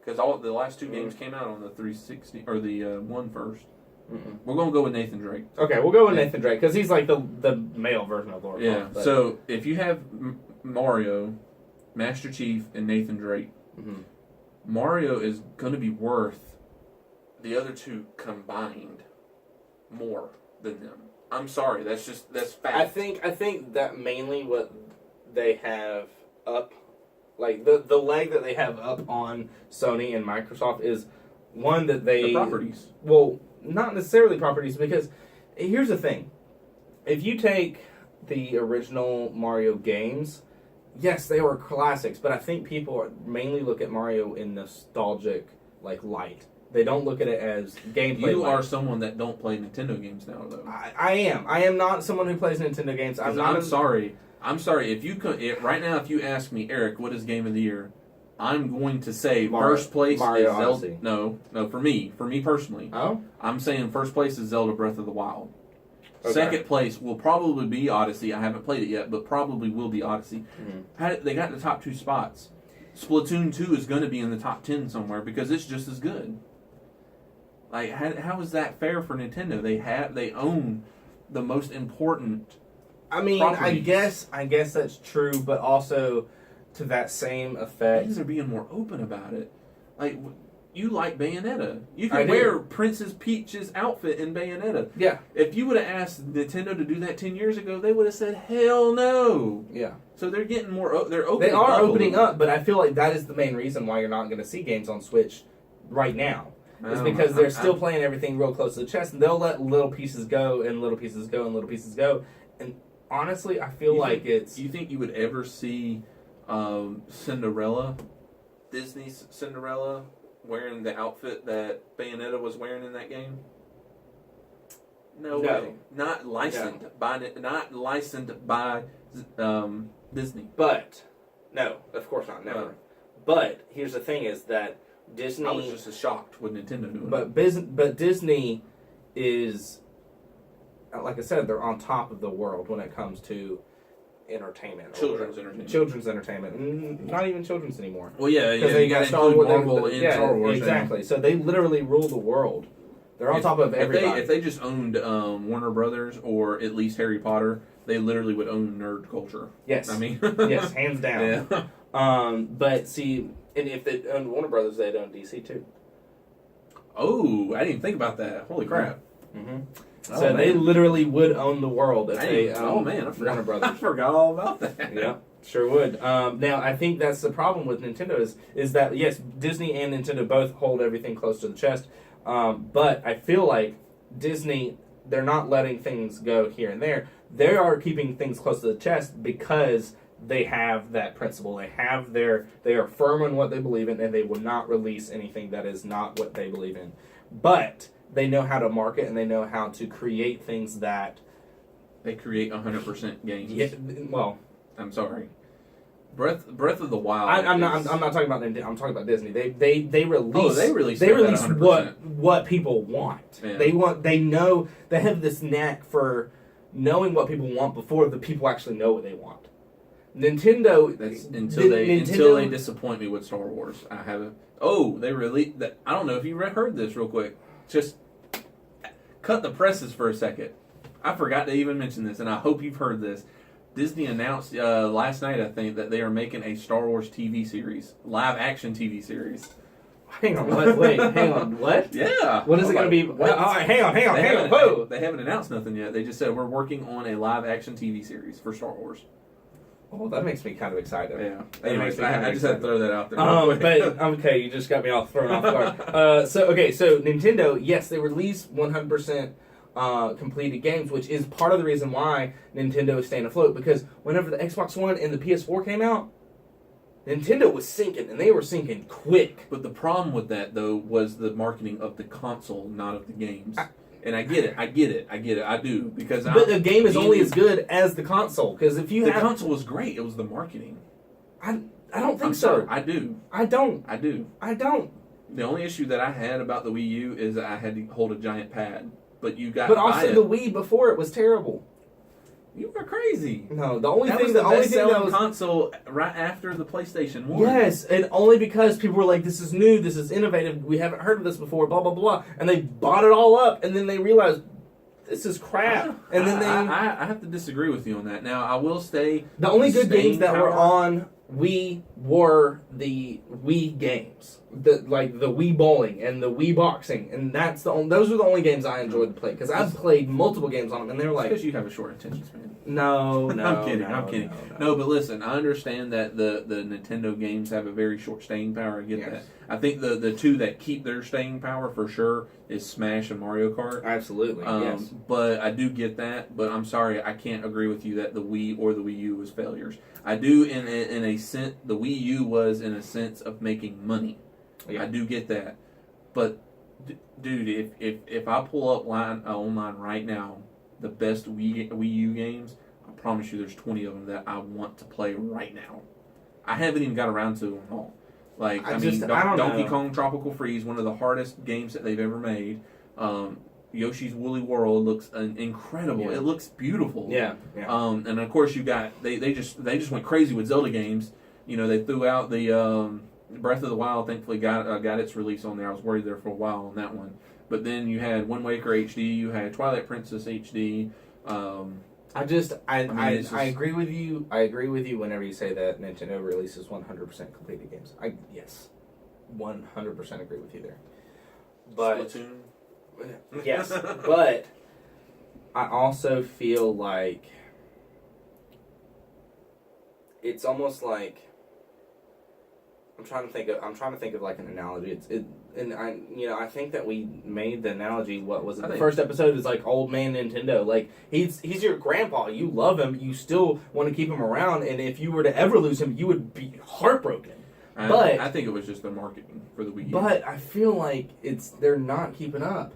Because all the last two games came out on the 360 or the one first. We're gonna go with Nathan Drake. Okay, we'll go with Nathan Drake because he's like the male version of Lara Croft. Yeah. So if you have Mario, Master Chief, and Nathan Drake, Mario is going to be worth the other two combined more than them. I'm sorry, that's fact. I think that mainly what they have up, like the leg that they have up on Sony and Microsoft is one that the properties. Well, not necessarily properties, because here's the thing: if you take the original Mario games, yes, they were classics, but I think people mainly look at Mario in nostalgic light. They don't look at it as gameplay. You are someone that don't play Nintendo games now, though. I am. I am not someone who plays Nintendo games. I'm sorry. I'm sorry. Right now, if you ask me, Eric, what is game of the year? I'm going to say first place Mario is Zelda. Odyssey. No, for me personally. Oh? I'm saying first place is Zelda Breath of the Wild. Okay. Second place will probably be Odyssey. I haven't played it yet, but probably will be Odyssey. They got the top two spots. Splatoon 2 is going to be in the top 10 somewhere because it's just as good. Like, how is that fair for Nintendo? They own the most important. I mean, properties. I guess that's true, but also to that same effect, things are being more open about it. Like, you like Bayonetta. You can wear Princess Peach's outfit in Bayonetta. Yeah. If you would have asked Nintendo to do that 10 years ago, they would have said, hell no. Yeah. So they're getting more. They're opening. They are opening up, but I feel like that is the main reason why you're not going to see games on Switch right now. Is because they're still playing everything real close to the chest, and they'll let little pieces go, and little pieces go, and little pieces go. And honestly, I feel like it's... Do you think you would ever see Cinderella, Disney's Cinderella, wearing the outfit that Bayonetta was wearing in that game? No way. Not licensed by Disney. But no, of course not. Never. But here's the thing: is that Disney. I was just as shocked with Nintendo doing it. But Disney is, like I said, they're on top of the world when it comes to entertainment. Children's entertainment. Not even children's anymore. Well, yeah, they got Star Wars. Marvel and Star Wars. Exactly. So they literally rule the world. They're on top of everybody. If they just owned Warner Brothers or at least Harry Potter, they literally would own nerd culture. Yes. I mean, yes, hands down. Yeah. But see, and if they owned Warner Brothers, they'd own DC too. Oh, I didn't even think about that. Holy crap. Mm-hmm. So they literally would own the world if they owned Warner Brothers. I forgot all about that. Yeah, sure would. Now, I think that's the problem with Nintendo is that, yes, Disney and Nintendo both hold everything close to the chest, but I feel like Disney, they're not letting things go here and there. They are keeping things close to the chest because they have that principle. They are firm on what they believe in, and they will not release anything that is not what they believe in. But they know how to market, and they know how to create things that... They create 100% games. Yeah, well... I'm sorry. Breath of the Wild... I'm not talking about Nintendo. I'm talking about Disney. They release... they release what people want. Yeah. They have this knack for knowing what people want before the people actually know what they want. Nintendo. That's until they disappoint me with Star Wars. I haven't. Oh, they released that. I don't know if you heard this real quick. Just cut the presses for a second. I forgot to even mention this, and I hope you've heard this. Disney announced last night, I think, that they are making a Star Wars TV series, live action TV series. Hang on, what? Wait, hang on, what? Yeah. What is it going to be? Hang on. Whoa. They haven't announced nothing yet. They just said we're working on a live action TV series for Star Wars. Oh, that makes me kind of excited. Yeah. Anyways, I just had to throw that out there. But okay, you just got me all thrown off guard. So Nintendo, yes, they released 100% completed games, which is part of the reason why Nintendo is staying afloat. Because whenever the Xbox One and the PS4 came out, Nintendo was sinking, and they were sinking quick. But the problem with that, though, was the marketing of the console, not of the games. And I get it, I do. Because but the game is only as good as the console. Because if you the console was great, it was the marketing. I don't think so. I do. I don't. The only issue that I had about the Wii U is that I had to hold a giant pad. But you got. But also the Wii before it was terrible. You were crazy. No, the only thing that was console right after the PlayStation 1. Yes, and only because people were like, "This is new, this is innovative, we haven't heard of this before." Blah blah blah, and they bought it all up, and then they realized this is crap. And then I have to disagree with you on that. Now I will say the only good games that were on Wii were the Wii games. Like the Wii bowling and the Wii boxing, and those are the only games I enjoyed to play because I've played multiple games on them, and they're like because you have a short attention span. No, I'm kidding. No, but listen, I understand that the Nintendo games have a very short staying power. I get that. I think the two that keep their staying power for sure is Smash and Mario Kart. Absolutely, yes. But I do get that. But I'm sorry, I can't agree with you that the Wii or the Wii U was failures. I do in a sense. The Wii U was in a sense of making money. Yeah. I do get that, but dude, if I pull up online right now, the best Wii U games, I promise you, there's 20 of them that I want to play right now. I haven't even got around to them all. Like Donkey Kong Tropical Freeze, one of the hardest games that they've ever made. Yoshi's Woolly World looks incredible. Yeah. It looks beautiful. Yeah. And of course you got they just went crazy with Zelda games. You know, they threw out the Breath of the Wild. Thankfully got its release on there. I was worried there for a while on that one. But then you had Wind Waker HD. You had Twilight Princess HD. I agree with you. I agree with you whenever you say that Nintendo releases 100% completed games. 100% agree with you there. But Splatoon. Yes, but I also feel like it's almost like I'm trying to think of like an analogy. I think that we made the analogy. What was it? The first episode is like old man Nintendo. Like he's your grandpa. You love him. You still want to keep him around. And if you were to ever lose him, you would be heartbroken. I think it was just the marketing for the Wii U. But I feel like they're not keeping up.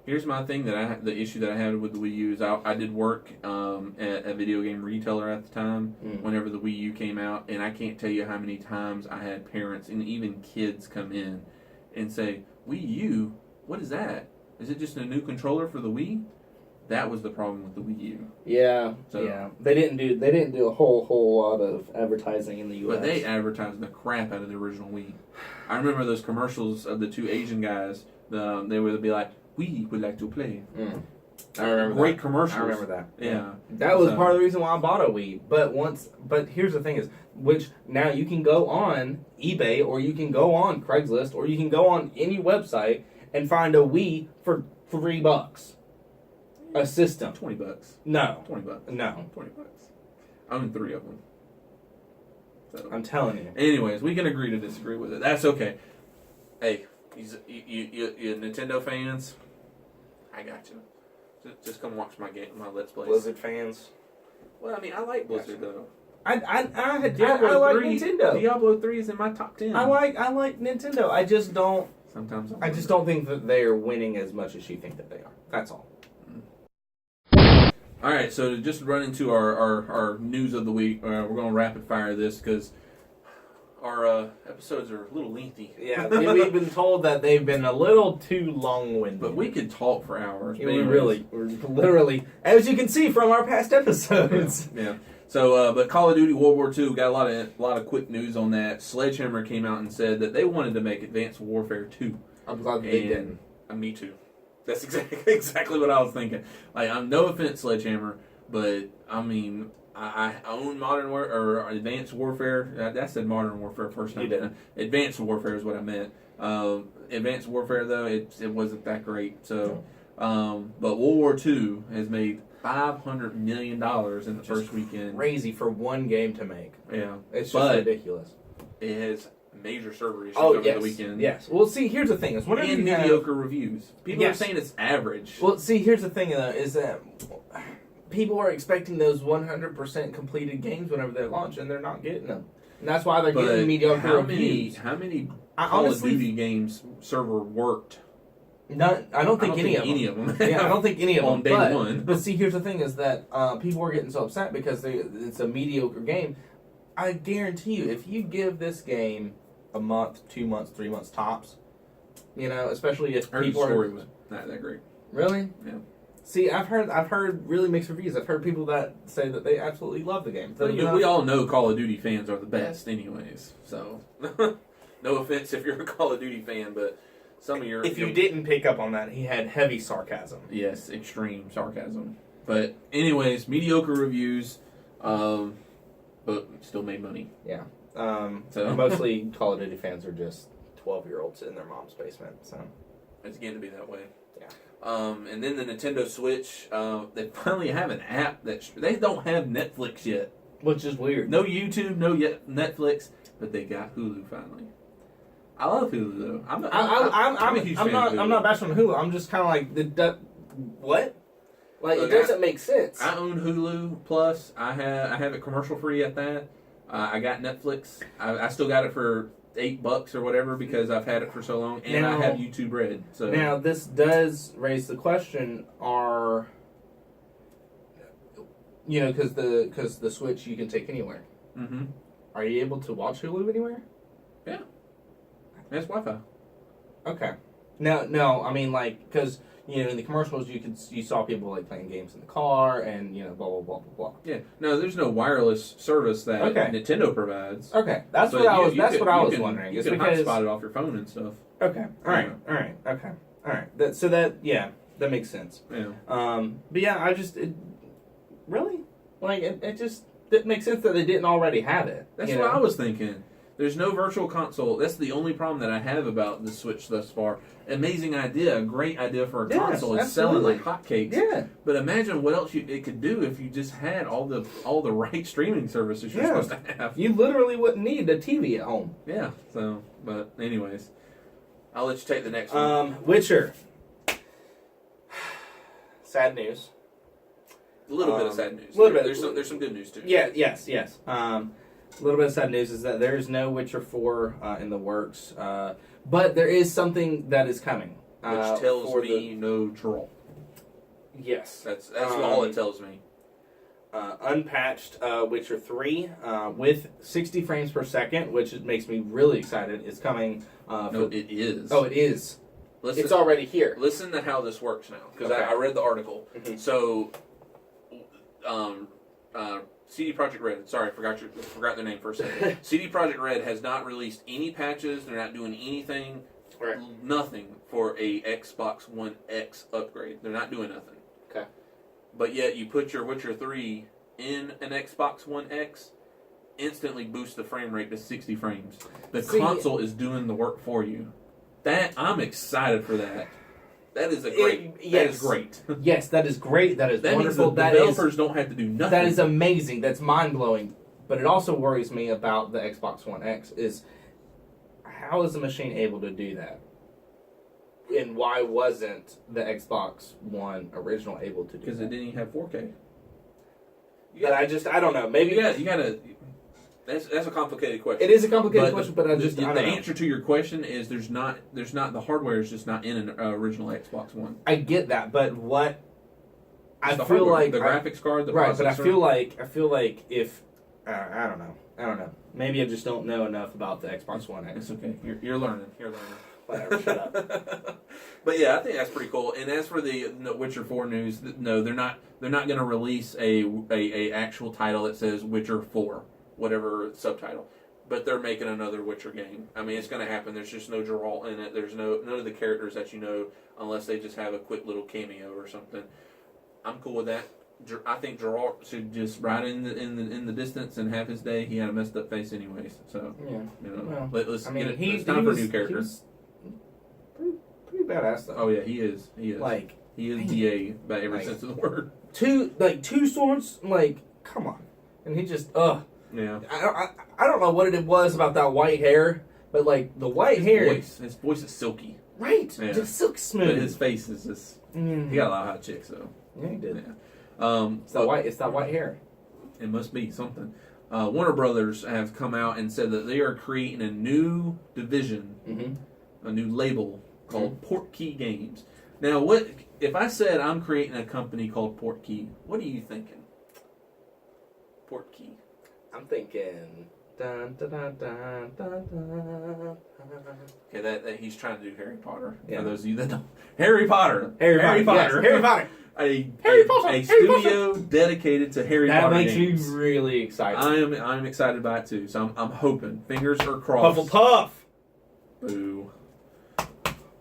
Here's my thing the issue that I had with the Wii U is I did work at a video game retailer at the time whenever the Wii U came out, and I can't tell you how many times I had parents and even kids come in and say, "Wii U? What is that? Is it just a new controller for the Wii?" That was the problem with the Wii U. Yeah, They didn't do a whole lot of advertising in the U.S. But they advertised the crap out of the original Wii. I remember those commercials of the two Asian guys. They would be like, "We would like to play." I remember great commercials. I remember that. Yeah, that was part of the reason why I bought a Wii. But here's the thing: which now you can go on eBay or you can go on Craigslist or you can go on any website and find a Wii for $3. A system. $20. No. $20. No. $20. I own 3 of them. So. I'm telling you. Anyways, we can agree to disagree with it. That's okay. Hey, you Nintendo fans, I got you. Just come watch my Let's Plays. Blizzard fans. Well, I mean, I like Blizzard though. I like Nintendo. Diablo 3 is in my top 10. I like Nintendo. I just don't. Sometimes I just don't think that they are winning as much as you think that they are. That's all. All right, so to just run into our news of the week, we're going to rapid fire this because our episodes are a little lengthy. Yeah, we've been told that they've been a little too long-winded. But we could talk for hours. Yeah, we're literally, as you can see from our past episodes. Yeah. So, but Call of Duty World War II got a lot of quick news on that. Sledgehammer came out and said that they wanted to make Advanced Warfare 2. I'm glad that they didn't. Me too. That's exactly what I was thinking. Like, I'm no offense, Sledgehammer, but I mean, I own Advanced Warfare. I said Modern Warfare first time. You did. Advanced Warfare is what I meant. Advanced Warfare though, it wasn't that great. So, but World War II has made $500 million in the first weekend. Crazy for one game to make. Yeah, it's just ridiculous. It has major server issues over the weekend. Yes. Well, see, here's the thing: is and mediocre reviews. People are saying it's average. Well, see, here's the thing though: is that people are expecting those 100% completed games whenever they launch, and they're not getting them. And that's why they're getting mediocre reviews. How many Call of Duty games server worked? None. I don't think any of them. Yeah, I don't think any of them. On day one. But see, here's the thing: is that people are getting so upset because it's a mediocre game. I guarantee you, if you give this game a month, 2 months, 3 months tops, especially if people the story was not that great. Really? Yeah. See, I've heard really mixed reviews. I've heard people that say that they absolutely love the game. So, we all know Call of Duty fans are the best, anyways. So, no offense if you're a Call of Duty fan, but some of your if you didn't pick up on that, he had heavy sarcasm. Yes, extreme sarcasm. But anyways, mediocre reviews, but still made money. Yeah. So mostly Call of Duty fans are just 12-year-olds in their mom's basement. So it's getting to be that way. Yeah. And then the Nintendo Switch, they finally have an app that they don't have Netflix yet, which is weird. No YouTube, no yet Netflix, but they got Hulu finally. I love Hulu though. I'm a huge fan of Hulu. I'm not bashing on Hulu. I'm just kind of like what? Like it doesn't make sense. I own Hulu Plus. I have it commercial free at that. I got Netflix. I still got it for $8 or whatever because I've had it for so long, and I have YouTube Red. So now this does raise the question: because the Switch you can take anywhere. Mm-hmm. Are you able to watch Hulu anywhere? Yeah, it's Wi-Fi. Okay. No, I mean because in the commercials you saw people like playing games in the car and blah blah blah blah blah. Yeah, no, there's no wireless service that Nintendo provides. Okay, that's what I was wondering. You can hotspot it off your phone and stuff. Okay, all right, that makes sense. Yeah. But yeah, really it makes sense that they didn't already have it. That's what I was thinking. There's no virtual console. That's the only problem that I have about the Switch thus far. Amazing idea, a great idea for a console. It's selling like hotcakes. Yeah. But imagine what else it could do if you just had all the right streaming services you're supposed to have. You literally wouldn't need a TV at home. Yeah. So, but anyways, I'll let you take the next one. Witcher. Sad news. A little bit of sad news. There's some good news too. Yeah. Yes. A little bit of sad news is that there is no Witcher 4 in the works, but there is something that is coming. Which tells me no troll. Yes. That's all it tells me. Unpatched Witcher 3 with 60 frames per second, which makes me really excited, is coming. It is. Oh, it is. It's already here. Listen to how this works now, because I read the article. Mm-hmm. So, CD Projekt Red. Sorry, forgot their name for a second. CD Projekt Red has not released any patches. They're not doing anything. Right. Nothing for a Xbox One X upgrade. They're not doing nothing. Okay. But yet you put your Witcher 3 in an Xbox One X, instantly boost the frame rate to 60 frames. The console is doing the work for you. I'm excited for that. That is great. That is great. Yes, that is great. That is wonderful. Means the developers don't have to do nothing. That is amazing. That's mind-blowing. But it also worries me about the Xbox One X is how is the machine able to do that? And why wasn't the Xbox One original able to do that? Because it didn't even have 4K. I don't know. Maybe you gotta. That's a complicated question. It is a complicated question, but the answer to your question is there's not the hardware is just not in an original Xbox One. I get that, but what I feel like the graphics card, the processor. But I feel like if I don't know. Maybe I just don't know enough about the Xbox One X. It's okay. You're learning. Whatever. Shut up. But yeah, I think that's pretty cool. And as for the Witcher 4 news, no, they're not going to release a actual title that says Witcher 4, whatever subtitle. But they're making another Witcher game. I mean, it's going to happen. There's just no Geralt in it. There's none of the characters that you know, unless they just have a quick little cameo or something. I'm cool with that. I think Geralt should just ride in the distance and have his day. He had a messed up face anyways. So yeah, well, let's get it. It's time for a new character. Pretty badass though. Oh yeah, he is. Like he is DA by every sense of the word. Two swords. Like come on, and he just Yeah. I don't know what it was about that white hair, but like the white hair. His voice is silky. Right. Yeah. Just silk smooth. But his face is just. He got a lot of hot chicks though. Yeah, he did. Yeah. It's that white hair. It must be something. Warner Brothers have come out and said that they are creating a new division, a new label called Portkey Games. Now, what if I said I'm creating a company called Portkey? What are you thinking? Portkey. I'm thinking. Dun, dun, dun, dun, dun, dun. Okay, that he's trying to do Harry Potter. Yeah. For those of you that don't, Harry Potter. Harry Potter. A Harry studio dedicated to Harry Potter games. That games. makes me really excited. I'm excited by it too. So I'm hoping. Fingers are crossed. Hufflepuff. Boo.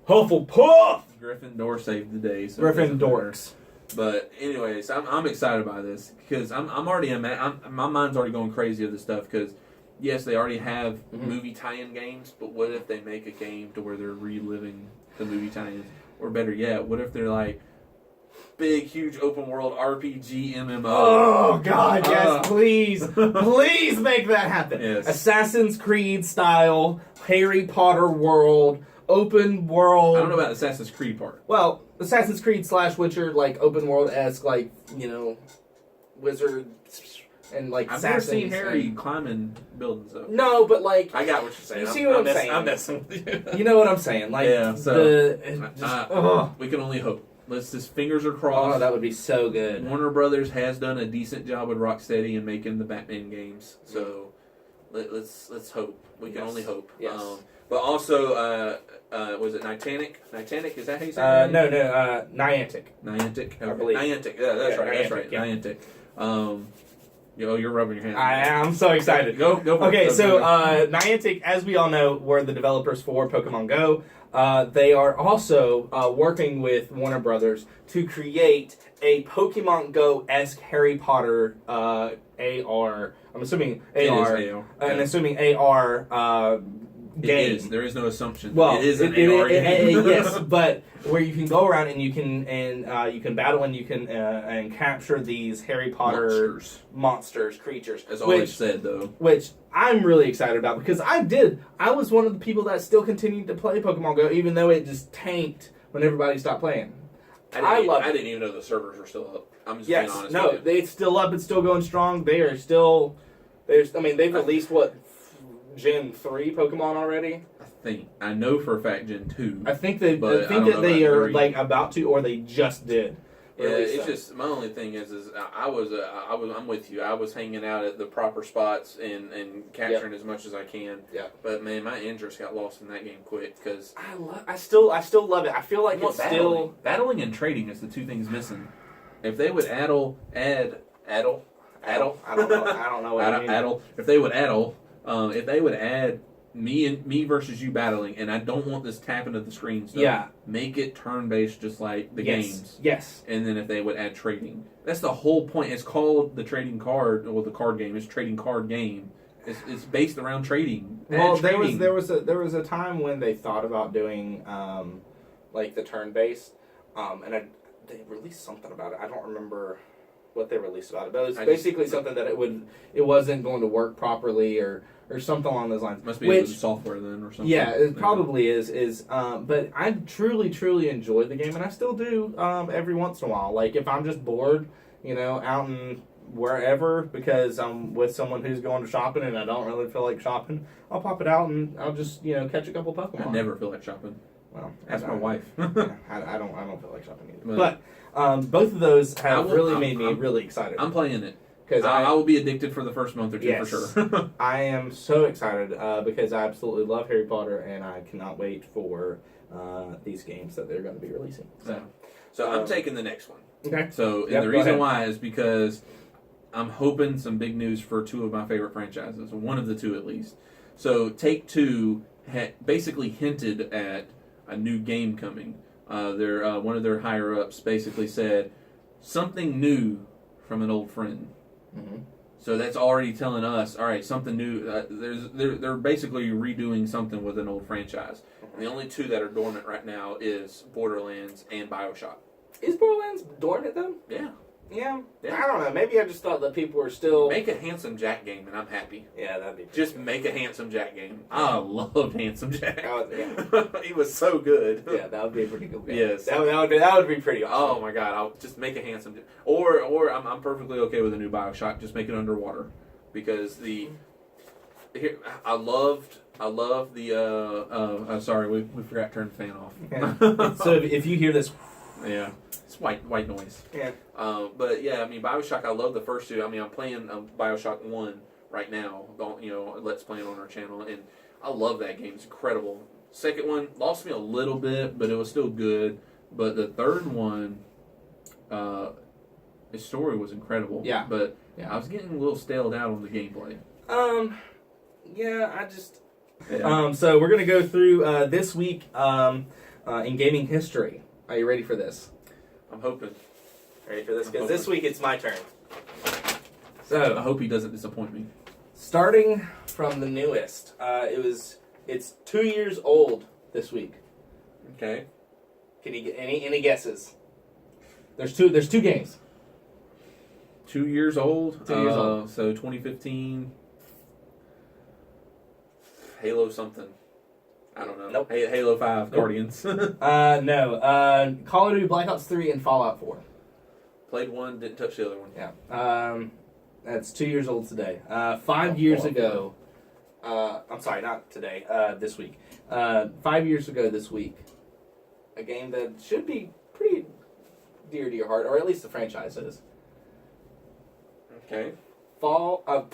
Hufflepuff. Gryffindor saved the day. So Gryffindors. But anyways, I'm excited by this because I'm already my mind's already going crazy of this stuff because yes, they already have movie tie-in games, but what if they make a game to where they're reliving the movie tie-ins, or better yet, what if they're like big, huge open world RPG MMO? Oh God, yes, please, please make that happen. Yes. Assassin's Creed style, Harry Potter world, open world. I don't know about the Assassin's Creed part. Well, Assassin's Creed / Witcher, like open world-esque, like wizard and like. I've never seen Harry climbing buildings though. No, but like I got what you're saying. You see what I'm saying? I'm messing with you. You know what I'm saying? Like yeah. So we can only hope. Let's just fingers are crossed. Oh, that would be so good. Warner Brothers has done a decent job with Rocksteady in making the Batman games, so let's hope. We can only hope. Yes. But also, was it Niantic? Niantic, is that how you say it? No, Niantic. Niantic, I believe. Niantic. Yeah, that's right. That's right. Yeah. Niantic. You're rubbing your hands. I'm so excited. Go for it. Okay, so Niantic, as we all know, were the developers for Pokemon Go. They are also working with Warner Brothers to create a Pokemon Go-esque Harry Potter AR. I'm assuming AR. Assuming AR game. It is. There is no assumption. Well, it is an AR game. Yes, but where you can go around and you can battle and you can and capture these Harry Potter monsters, creatures. As always said, though. Which I'm really excited about because I was one of the people that still continued to play Pokemon Go even though it just tanked when everybody stopped playing. I didn't even know the servers were still up. I'm just being honest with you. It's still up. It's still going strong. They are still. They've released Gen 3 Pokemon already? I know for a fact Gen 2. I think that they are 3. Like about to, or they just did. Yeah, it's just my only thing is I'm with you. I was hanging out at the proper spots and capturing as much as I can. Yeah. But man, my interest got lost in that game quick because I still love it. I feel like it's still battling and trading is the two things missing. If they would add I don't know what I mean. If they would add me versus you battling, and I don't want this tapping of the screen stuff. Yeah. Make it turn-based just like the games. Yes. And then if they would add trading. That's the whole point. It's called the trading card, or the card game. It's trading card game. It's based around trading. Well, there was a time when they thought about doing like the turn-based, and they released something about it. I don't remember what they released about it, but it was basically something that it wasn't going to work properly or something along those lines. Must be the software then or something. Yeah, it probably is. But I truly enjoyed the game, and I still do every once in a while. Like if I'm just bored, out in wherever because I'm with someone who's going to shopping and I don't really feel like shopping, I'll pop it out and I'll just catch a couple Pokemon. I never feel like shopping. Well, ask my wife. Yeah, I don't feel like shopping either. But both of those have made me really excited. I'm playing it. because I will be addicted for the first month or two for sure. I am so excited because I absolutely love Harry Potter, and I cannot wait for these games that they're going to be releasing. So I'm taking the next one. Okay. So the reason why is because I'm hoping some big news for two of my favorite franchises, one of the two at least. So Take-Two basically hinted at a new game coming. One of their higher ups basically said something new from an old friend. Mm-hmm. So that's already telling us, all right, something new. They're basically redoing something with an old franchise. And the only two that are dormant right now is Borderlands and BioShock. Is Borderlands dormant though? Yeah. Yeah. I don't know. Maybe I just thought that people were still... Make a Handsome Jack game and I'm happy. Yeah, that'd be... Just make a Handsome Jack game. I loved Handsome Jack. Yeah. He was so good. Yeah, that would be a pretty good game. Yes. That would be pretty awesome. Oh my god, I'll just make a Handsome Jack. Or I'm perfectly okay with a new BioShock. Just make it underwater. Because I loved the sorry, we forgot to turn the fan off. Yeah. So if you hear this... Yeah. It's white noise. Yeah. But yeah, I mean, BioShock, I love the first two. I mean, I'm playing BioShock 1 right now. Let's play it on our channel. And I love that game. It's incredible. Second one lost me a little bit, but it was still good. But the third one, his story was incredible. Yeah. But I was getting a little staled out on the gameplay. Yeah, I just... Yeah. So we're going to go through this week in gaming history. Are you ready for this? I'm hoping. Ready for this? Because this week it's my turn. So I hope he doesn't disappoint me. Starting from the newest, it's 2 years old this week. Okay. Can you get any guesses? There's two games. 2 years old. 2 years old. So 2015. Halo something. I don't know. Nope. Halo 5, nope. Guardians. No. Call of Duty Black Ops 3 and Fallout 4. Played one, didn't touch the other one. Yeah. That's 2 years old today. 5 years ago. I'm sorry, not today. This week. 5 years ago this week. A game that should be pretty dear to your heart, or at least the franchise is. Okay. Fall the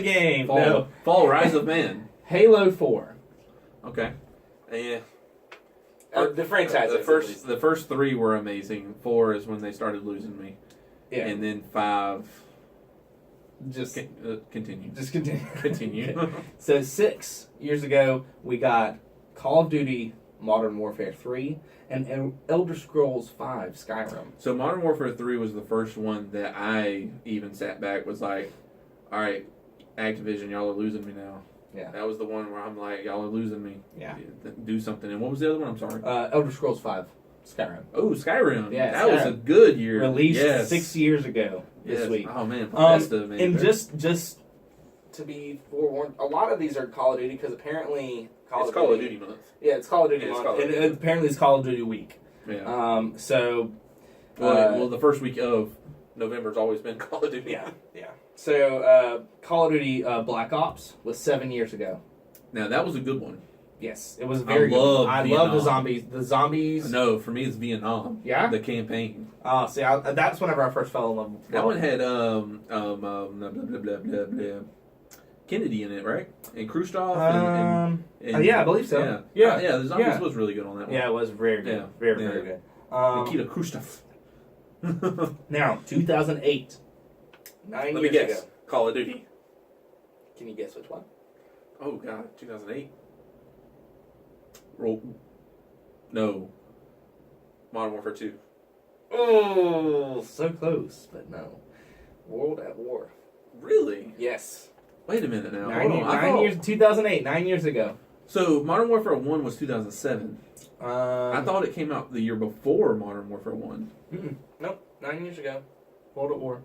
game. Fall. No. Fall Rise of Man. Halo 4. Okay. Yeah. The franchise. The first three were amazing. 4 is when they started losing me. Yeah. And then 5. Just continue. Just continue. Continue. Okay. So 6 years ago, we got Call of Duty Modern Warfare 3 and Elder Scrolls 5 Skyrim. So Modern Warfare 3 was the first one that I even sat back, was like, all right, Activision, y'all are losing me now. Yeah. That was the one where I'm like, y'all are losing me. Yeah. Do something. And what was the other one? I'm sorry. Elder Scrolls 5 Skyrim. Oh, Skyrim. Yeah, that was a good year. Released 6 years ago this week. Oh, man. Bethesda, man. And just to be forewarned, a lot of these are Call of Duty because apparently... It's Call of Duty month. Yeah, it's Call of Duty month. And apparently it's Call of Duty week. Yeah. Well, the first week of November's always been Call of Duty. Yeah. So, Call of Duty Black Ops was 7 years ago. Now, that was a good one. Yes, it was very good. I love the zombies. The zombies... No, for me it's Vietnam. Yeah? The campaign. Oh, see, that's whenever I first fell in love with that one had, blah, blah, blah, blah, blah. Kennedy in it, right? And Khrushchev. Yeah, I believe so. Yeah. The zombies was really good on that one. Yeah, it was very good. Yeah. Very good. Nikita Khrushchev. Now, 2008. 9 Let years me guess. ago. Call of Duty. Can you guess which one? Oh, God. 2008. No. Modern Warfare 2. Oh, so close, but no. World at War. Really? Yes. Wait a minute now. 9 years, 2008, 9 years ago. So, Modern Warfare 1 was 2007. I thought it came out the year before Modern Warfare 1. Nope, 9 years ago. World at War.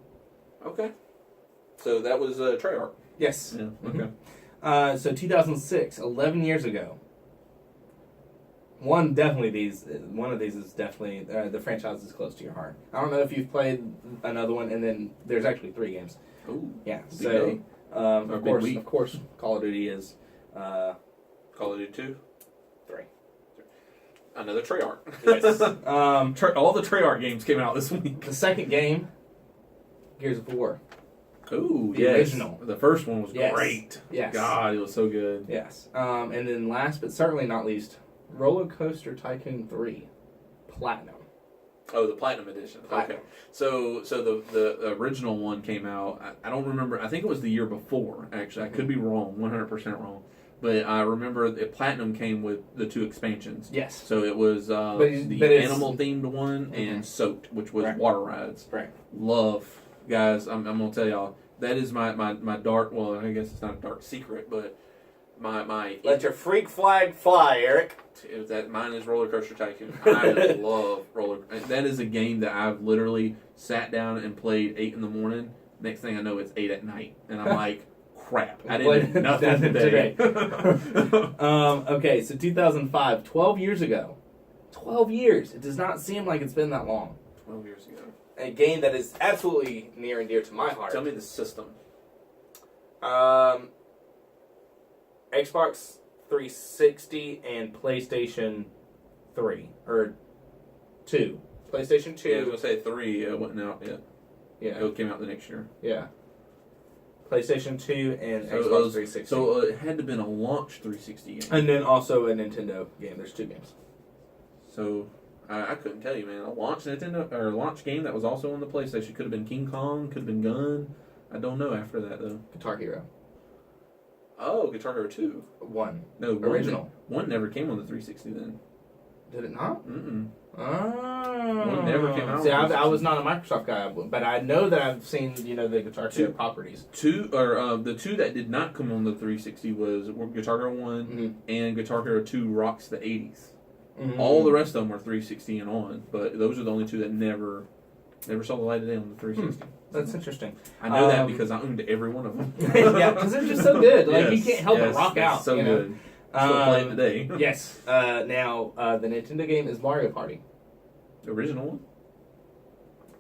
Okay. So, that was Treyarch. Yes. Yeah, okay. So, 2006, 11 years ago. One of these is definitely, the franchise is close to your heart. I don't know if you've played another one, and then there's actually 3 games. Oh. Yeah, so... Of course, Call of Duty is... Call of Duty 2? 3. Another Treyarch. Yes. All the Treyarch games came out this week. The second game Gears of War. Ooh, The yes. original. The first one was Yes. great. Yes. God, it was so good. Yes. And then last but certainly not least, Roller Coaster Tycoon 3 Platinum. Oh, the Platinum Edition. Platinum. Okay. So the original one came out, I don't remember, I think it was the year before, actually. I could be wrong, 100% wrong. But I remember the Platinum came with the 2 expansions. Yes. So it was the animal-themed one and Soaked, which was water rides. Right. Love. Guys, I'm going to tell y'all, that is my dark, well, I guess it's not a dark secret, but my Let your freak flag fly, Eric. mine is Roller Coaster Tycoon. I love that is a game that I've literally sat down and played 8 in the morning. Next thing I know, it's 8 at night, and I'm like, crap, I didn't do nothing today. Okay, so 2005, 12 years ago. 12 years. It does not seem like it's been that long. 12 years ago. A game that is absolutely near and dear to my heart. Tell me the system. Xbox 360 and PlayStation 3 or 2. PlayStation 2. Yeah, I was gonna say 3. It wasn't out yet. Yeah. It came out the next year. Yeah. PlayStation 2 and So Xbox 360. So it had to have been a launch 360 game. And then also a Nintendo game. There's 2 games. So I couldn't tell you, man. A launch Nintendo or a launch game that was also on the PlayStation could have been King Kong, could have been Gun. I don't know after that though. Guitar Hero. Oh, Guitar Hero 2. 1. No, Original. One never came on the 360 then. Did it not? Mm-mm. Oh. One never came out. See, I was not a Microsoft guy, but I know that I've seen, the Guitar Hero properties. The 2 that did not come on the 360 was Guitar Hero 1 and Guitar Hero 2 Rocks the 80s. Mm-hmm. All the rest of them were 360 and on, but those are the only 2 that never saw the light of day on the 360. That's interesting. I know that because I owned every one of them. Yeah, because they're just so good. Like, Yes, you can't help but rock out. So good. Still playing today. Yes. Now, the Nintendo game is Mario Party. The original one?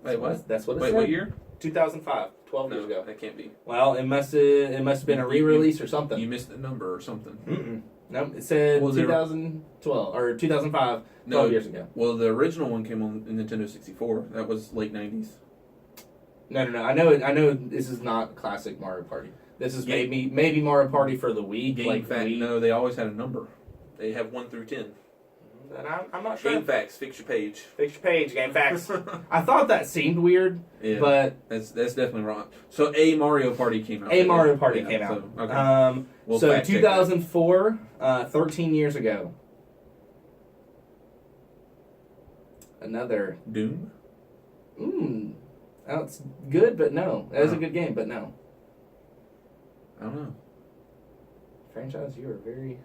Wait, what? That's what it Wait, said. what year? 2005. 12 years ago. That can't be. Well, it must have been a re-release or something. You missed the number or something. Mm-mm. No, it said 2012 or 2005. 12 years ago. Well, the original one came on Nintendo 64. That was late 90s. No. I know. This is not classic Mario Party. This is maybe Mario Party for the Wii. Game Facts. No, they always had a number. They have 1 through 10. And I'm not sure. Game Facts. Fix your page. Fix your page. Game Facts. I thought that seemed weird, yeah, but that's definitely wrong. So a Mario Party came out. A Mario Party came out. So, okay. So 2004, 13 years ago. Another Doom. That's good, but no. That is a good game, but no. I don't know. Franchise, you are very...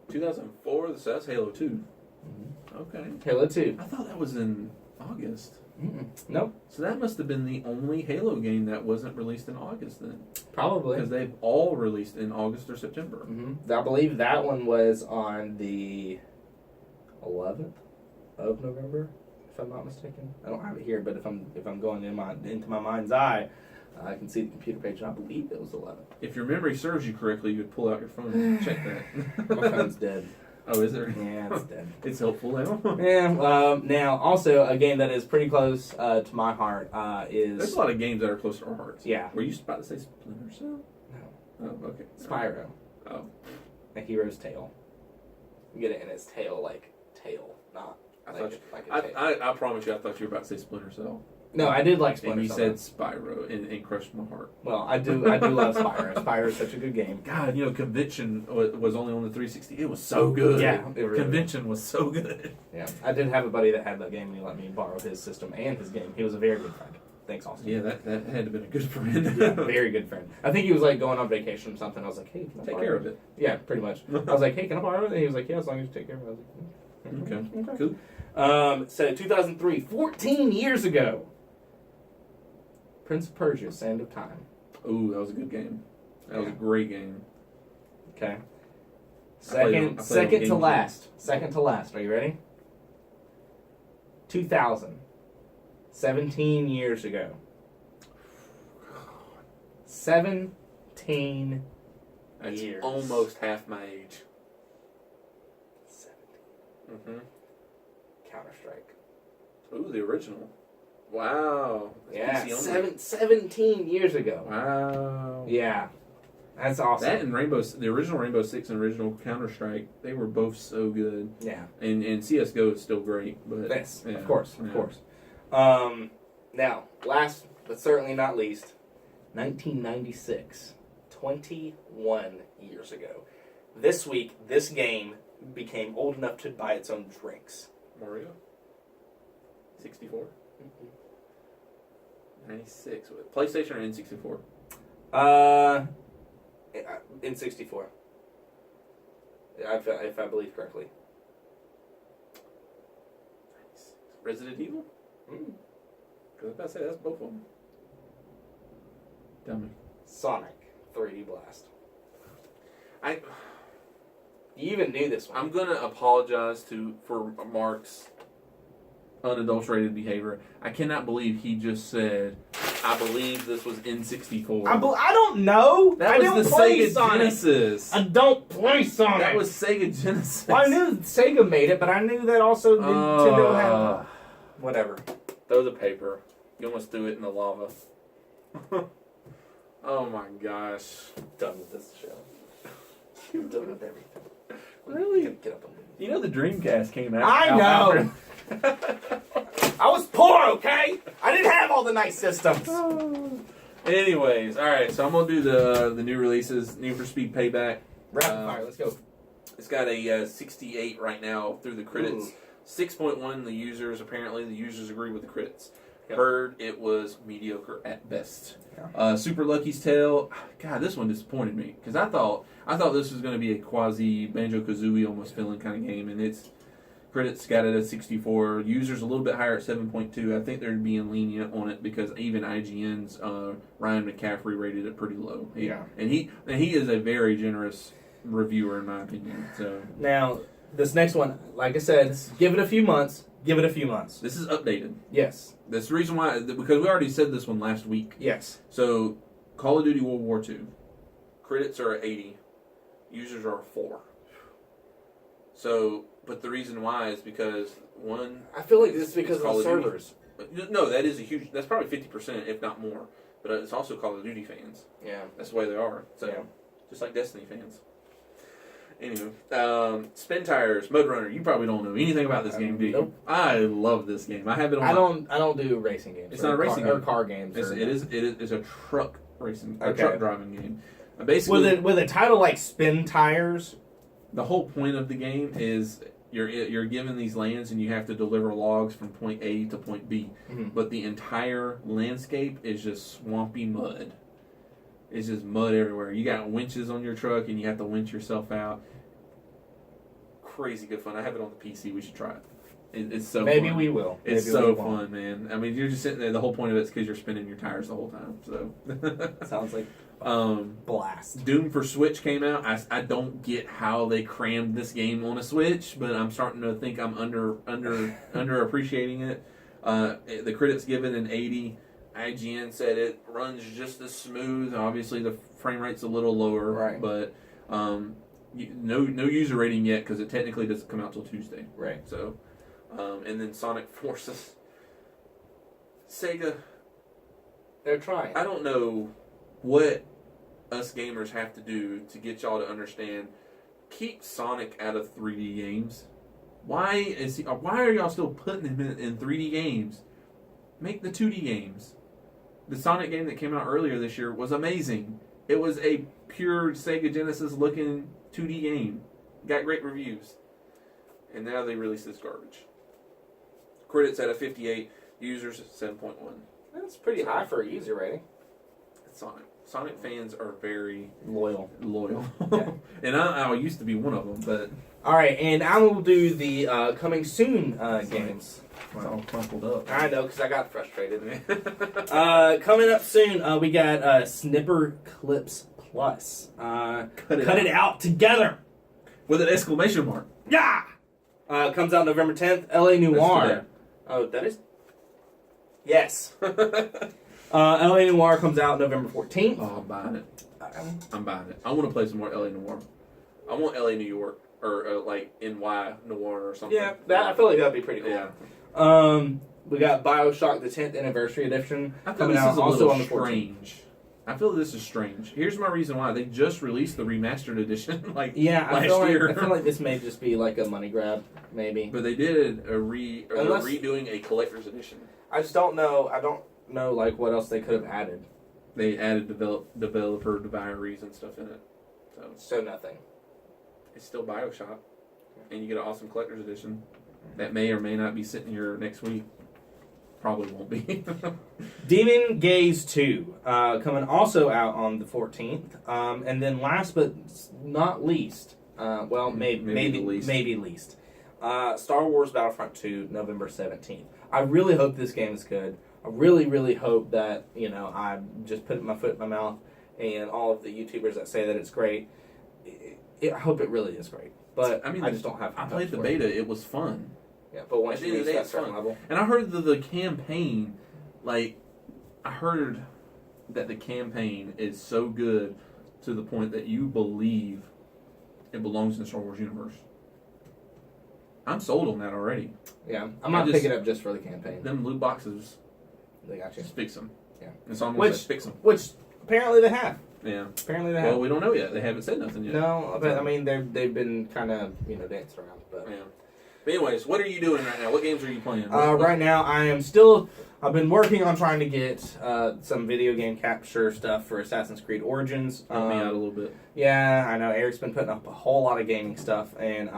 2004, so that's Halo 2. Mm-hmm. Okay. Halo 2. I thought that was in August. Nope. So that must have been the only Halo game that wasn't released in August then. Probably. Because they've all released in August or September. Mm-hmm. I believe that one was on the 11th of November, if I'm not mistaken. I don't have it here, but if I'm going into my mind's eye, I can see the computer page, and I believe it was 11th. If your memory serves you correctly, you would pull out your phone and check that. My phone's dead. Oh, is there? Yeah, it's dead. It's helpful now. Yeah. Now, also, a game that is pretty close to my heart is... There's a lot of games that are close to our hearts. Yeah. Were you about to say Splinter Cell? No. Oh, okay. Spyro. Oh. A hero's tail. You get it in its tail, not a tail. I promise you, I thought you were about to say Splinter Cell. No, I did like Splinter And you Cell. said Spyro, and it crushed my heart. Well, I do love Spyro. Spyro is such a good game. God, Convention was only on the 360. It was so good. Yeah, it really Convention was so good. Yeah, I did have a buddy that had that game, and he let me borrow his system and his game. He was a very good friend. Thanks, Austin. Yeah, that had to have been a good friend. Yeah, very good friend. I think he was going on vacation or something. I was like, hey, can I Take borrow care of it. Yeah, pretty much. I was like, hey, can I borrow it? And he was like, yeah, as long as you take care of it. I was like, Okay, cool. So 2003, 14 years ago. Prince of Persia, Sand of Time. Ooh, that was a good game. That was a great game. Okay. I played on Second to GameCube. last. Second to last. Are you ready? 2000. 17 years ago. 17 That's years. almost half my age. 17. Mm-hmm. Counter-Strike. Ooh, the original. Wow. Yeah, PC only. 17 years ago. Wow. Yeah, that's awesome. That and the original Rainbow Six and original Counter-Strike, they were both so good. Yeah. And CSGO is still great. But Yes, yeah, of course. Now, last but certainly not least, 1996, 21 years ago. This week, this game became old enough to buy its own drinks. Mario? 64? 96. PlayStation or N64? In 64. If I believe correctly. Resident Evil? Because I was about to say, that's both of them. Tell me. Sonic 3D Blast. You even knew this one. I'm going to apologize for Mark's unadulterated behavior. I cannot believe he just said, I believe this was N64. I don't know. That I was don't the play Sega Sonic. Genesis. I don't play Sonic. That was Sega Genesis. Well, I knew Sega made it, but I knew that also Nintendo had... Whatever. Throw the paper. You almost threw it in the lava. Oh my gosh. Done with this show. I'm done with everything. Really? Get up on me. You know the Dreamcast came out. I know. I was poor, okay? I didn't have all the nice systems. Anyways, alright, so I'm going to do the new releases. Need for Speed Payback. Rapid fire, let's go. It's got a 68 right now through the critics. Ooh. 6.1 the users. Apparently the users agree with the critics. Yep. Heard it was mediocre at best. Yeah. Super Lucky's Tale. God, this one disappointed me because I thought this was going to be a quasi Banjo-Kazooie almost feeling kind of game, and it's critics got it at 64. Users a little bit higher at 7.2. I think they're being lenient on it because even IGN's Ryan McCaffrey rated it pretty low. He is a very generous reviewer in my opinion. So now this next one, like I said, give it a few months. Give it a few months. this is updated. Yes. That's the reason why, because we already said this one last week. Yes. So, Call of Duty World War II. Critics are at 80. Users are at 4. So, but the reason why is because, one... I feel like this is because of Call the of Duty. servers. No, that is a huge... That's probably 50%, if not more. But it's also Call of Duty fans. Yeah. That's the way they are. So, Yeah. just like Destiny fans. Anyway, Spin Tires, Mud Runner. You probably don't know anything about this game, do you? Nope. I love this game. I have it on. I don't do racing games. It's not a racing game. Or car games. It's a truck racing, a Okay. truck driving game. Basically, With a title like Spin Tires. the whole point of the game is you're given these lands and you have to deliver logs from point A to point B. Mm-hmm. But the entire landscape is just swampy mud. It's just mud everywhere. You got winches on your truck and you have to winch yourself out. Crazy good fun. I have it on the PC. We should try it. It's so Maybe fun. we will. It's Maybe so we won't. fun, man. I mean, you're just sitting there. The whole point of it is because you're spinning your tires the whole time. So Sounds like blast. Doom for Switch came out. I don't get how they crammed this game on a Switch, but I'm starting to think I'm underappreciating it. The critics give it an 80. IGN said it runs just as smooth. Obviously, the frame rate's a little lower, Right. but no user rating yet because it technically doesn't come out till Tuesday. Right. So, and then Sonic Forces. Sega. They're trying. I don't know what us gamers have to do to get y'all to understand. Keep Sonic out of 3D games. Why are y'all still putting him in 3D games? Make the 2D games. The Sonic game that came out earlier this year was amazing. It was a pure Sega Genesis looking 2D game. Got great reviews. And now they release this garbage. Critics at a 58, users at 7.1. That's pretty high for a user rating. Sonic. Sonic fans are very Loyal. Yeah. And I used to be one of them, but... Alright, and I will do the coming soon games. It's all crumpled up. I know, because I got frustrated. Coming up soon, we got Snipper Clips Plus. Cut it out together! With an exclamation mark. Yeah! Comes out November 10th. LA Noire. Oh, that is? Yes. LA Noire comes out November 14th. Oh, I'm buying it. I'm buying it. I want to play some more LA Noire. I want LA New York. or like NY Noir or something. Yeah, I feel like that'd be pretty cool. Yeah. We got BioShock the 10th Anniversary Edition I feel coming this out is a also little on the 14th. strange. I feel this is strange. Here's my reason why. They just released the remastered edition I last feel year. I feel like this may just be like a money grab, maybe. But they did they're Unless- redoing a collector's edition. I just don't know. I don't know like what else they could have added. They added developer diaries and stuff in it. So nothing. It's still BioShock. And you get an awesome collector's edition that may or may not be sitting here next week. Probably won't be. Demon Gaze 2 coming also out on the 14th. And then last but not least, maybe least. Star Wars Battlefront 2, November 17th. I really hope this game is good. I really, really hope that, I just put my foot in my mouth and all of the YouTubers that say that it's great, I hope it really is great. But I just don't have. I played the beta. It was fun. Yeah, but once you reach that certain level. And I heard that the campaign, I heard that the campaign is so good to the point that you believe it belongs in the Star Wars universe. I'm sold on that already. Yeah, I'm not picking it up just for the campaign. Them loot boxes, they got you. just fix them. Yeah. It's almost fix them. Which apparently they have. Yeah. Apparently they have. Well, we don't know yet. They haven't said nothing yet. No, but I mean they've been kind of danced around. But yeah. But anyways, what are you doing right now? What games are you playing? Right now, I've been working on trying to get some video game capture stuff for Assassin's Creed Origins. Help me out a little bit. Yeah, I know Eric's been putting up a whole lot of gaming stuff, and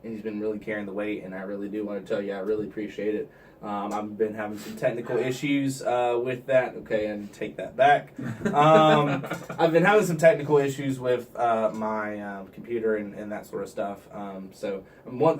he's been really carrying the weight, and I really do want to tell you I really appreciate it. I've been having some technical issues with that. Okay, and take that back. I've been having some technical issues with my computer and that sort of stuff. So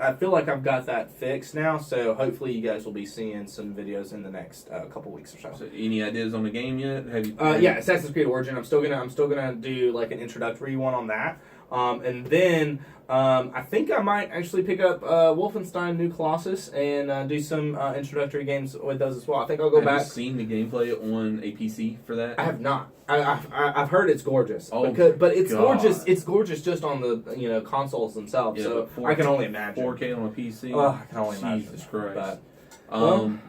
I feel like I've got that fixed now. So hopefully you guys will be seeing some videos in the next couple weeks or so. So any ideas on the game yet? Have you? Yeah, Assassin's Creed Origin. I'm still gonna do like an introductory one on that. And then I think I might actually pick up Wolfenstein New Colossus and do some introductory games with those as well. I think I'll go back. Have you seen the gameplay on a PC for that? I have not. I've heard it's gorgeous. Oh, but it's God. gorgeous. It's gorgeous just on the consoles themselves. Yeah, so 4K, I can only imagine 4K on a PC. Oh, I can only imagine. Jesus Christ. But,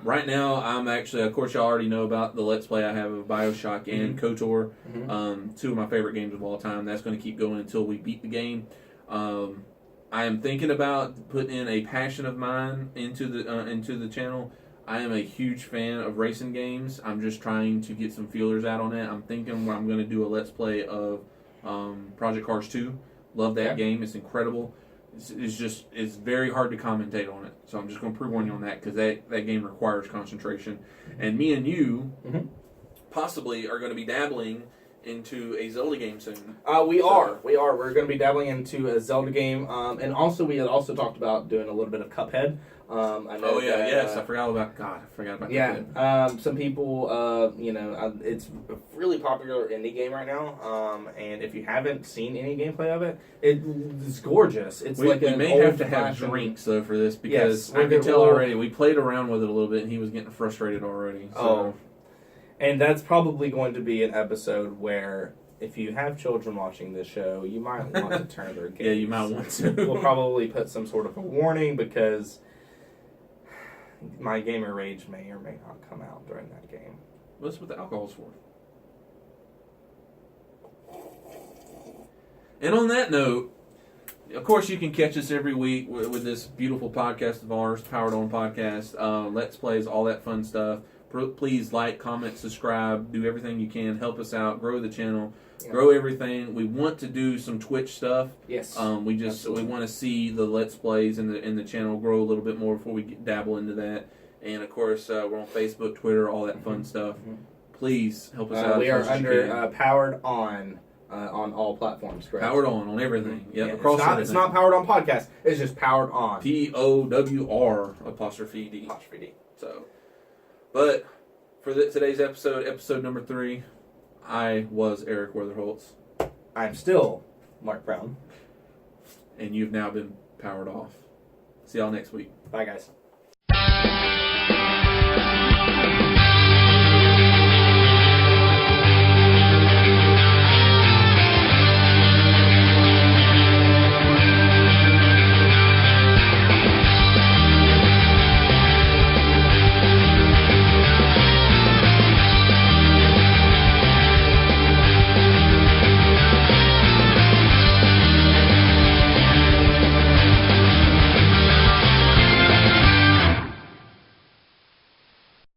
right now, I'm actually, of course, y'all already know about the Let's Play I have of BioShock and KOTOR, two of my favorite games of all time. That's going to keep going until we beat the game. I am thinking about putting in a passion of mine into the channel. I am a huge fan of racing games. I'm just trying to get some feelers out on that. I'm thinking I'm going to do a Let's Play of Project Cars 2. Love that game. It's incredible. It's very hard to commentate on it. So I'm just going to pre-warn you on that because that game requires concentration. And me and you possibly are going to be dabbling into a Zelda game soon. We are. We're going to be dabbling into a Zelda game. And also we had also talked about doing a little bit of Cuphead. I know I forgot about Cuphead. Some people, it's a really popular indie game right now. And if you haven't seen any gameplay of it, it's gorgeous. It's we may have to have old-fashioned drinks though for this because I can tell already. We played around with it a little bit and he was getting frustrated already. So. And that's probably going to be an episode where if you have children watching this show, you might want to turn their gaze. Yeah, you might want to. We'll probably put some sort of a warning because my gamer rage may or may not come out during that game. That's what the alcohol's for. And on that note, of course, you can catch us every week with this beautiful podcast of ours, Powr'd On Podcast. Let's Plays, all that fun stuff. Please like, comment, subscribe, do everything you can. Help us out, grow the channel, grow everything. We want to do some Twitch stuff. Yes. We want to see the Let's Plays in the channel grow a little bit more before we dabble into that. And of course, we're on Facebook, Twitter, all that fun stuff. Please help us out. We are under Powr'd On all platforms. Correct? Powr'd On everything. Yep, Yeah, across everything. It's not Powr'd On Podcast. It's just Powr'd On. POWR''D. So. But for today's episode number 3, I was Eric Weatherholtz. I'm still Mark Brown. And you've now been powered off. See y'all next week. Bye, guys.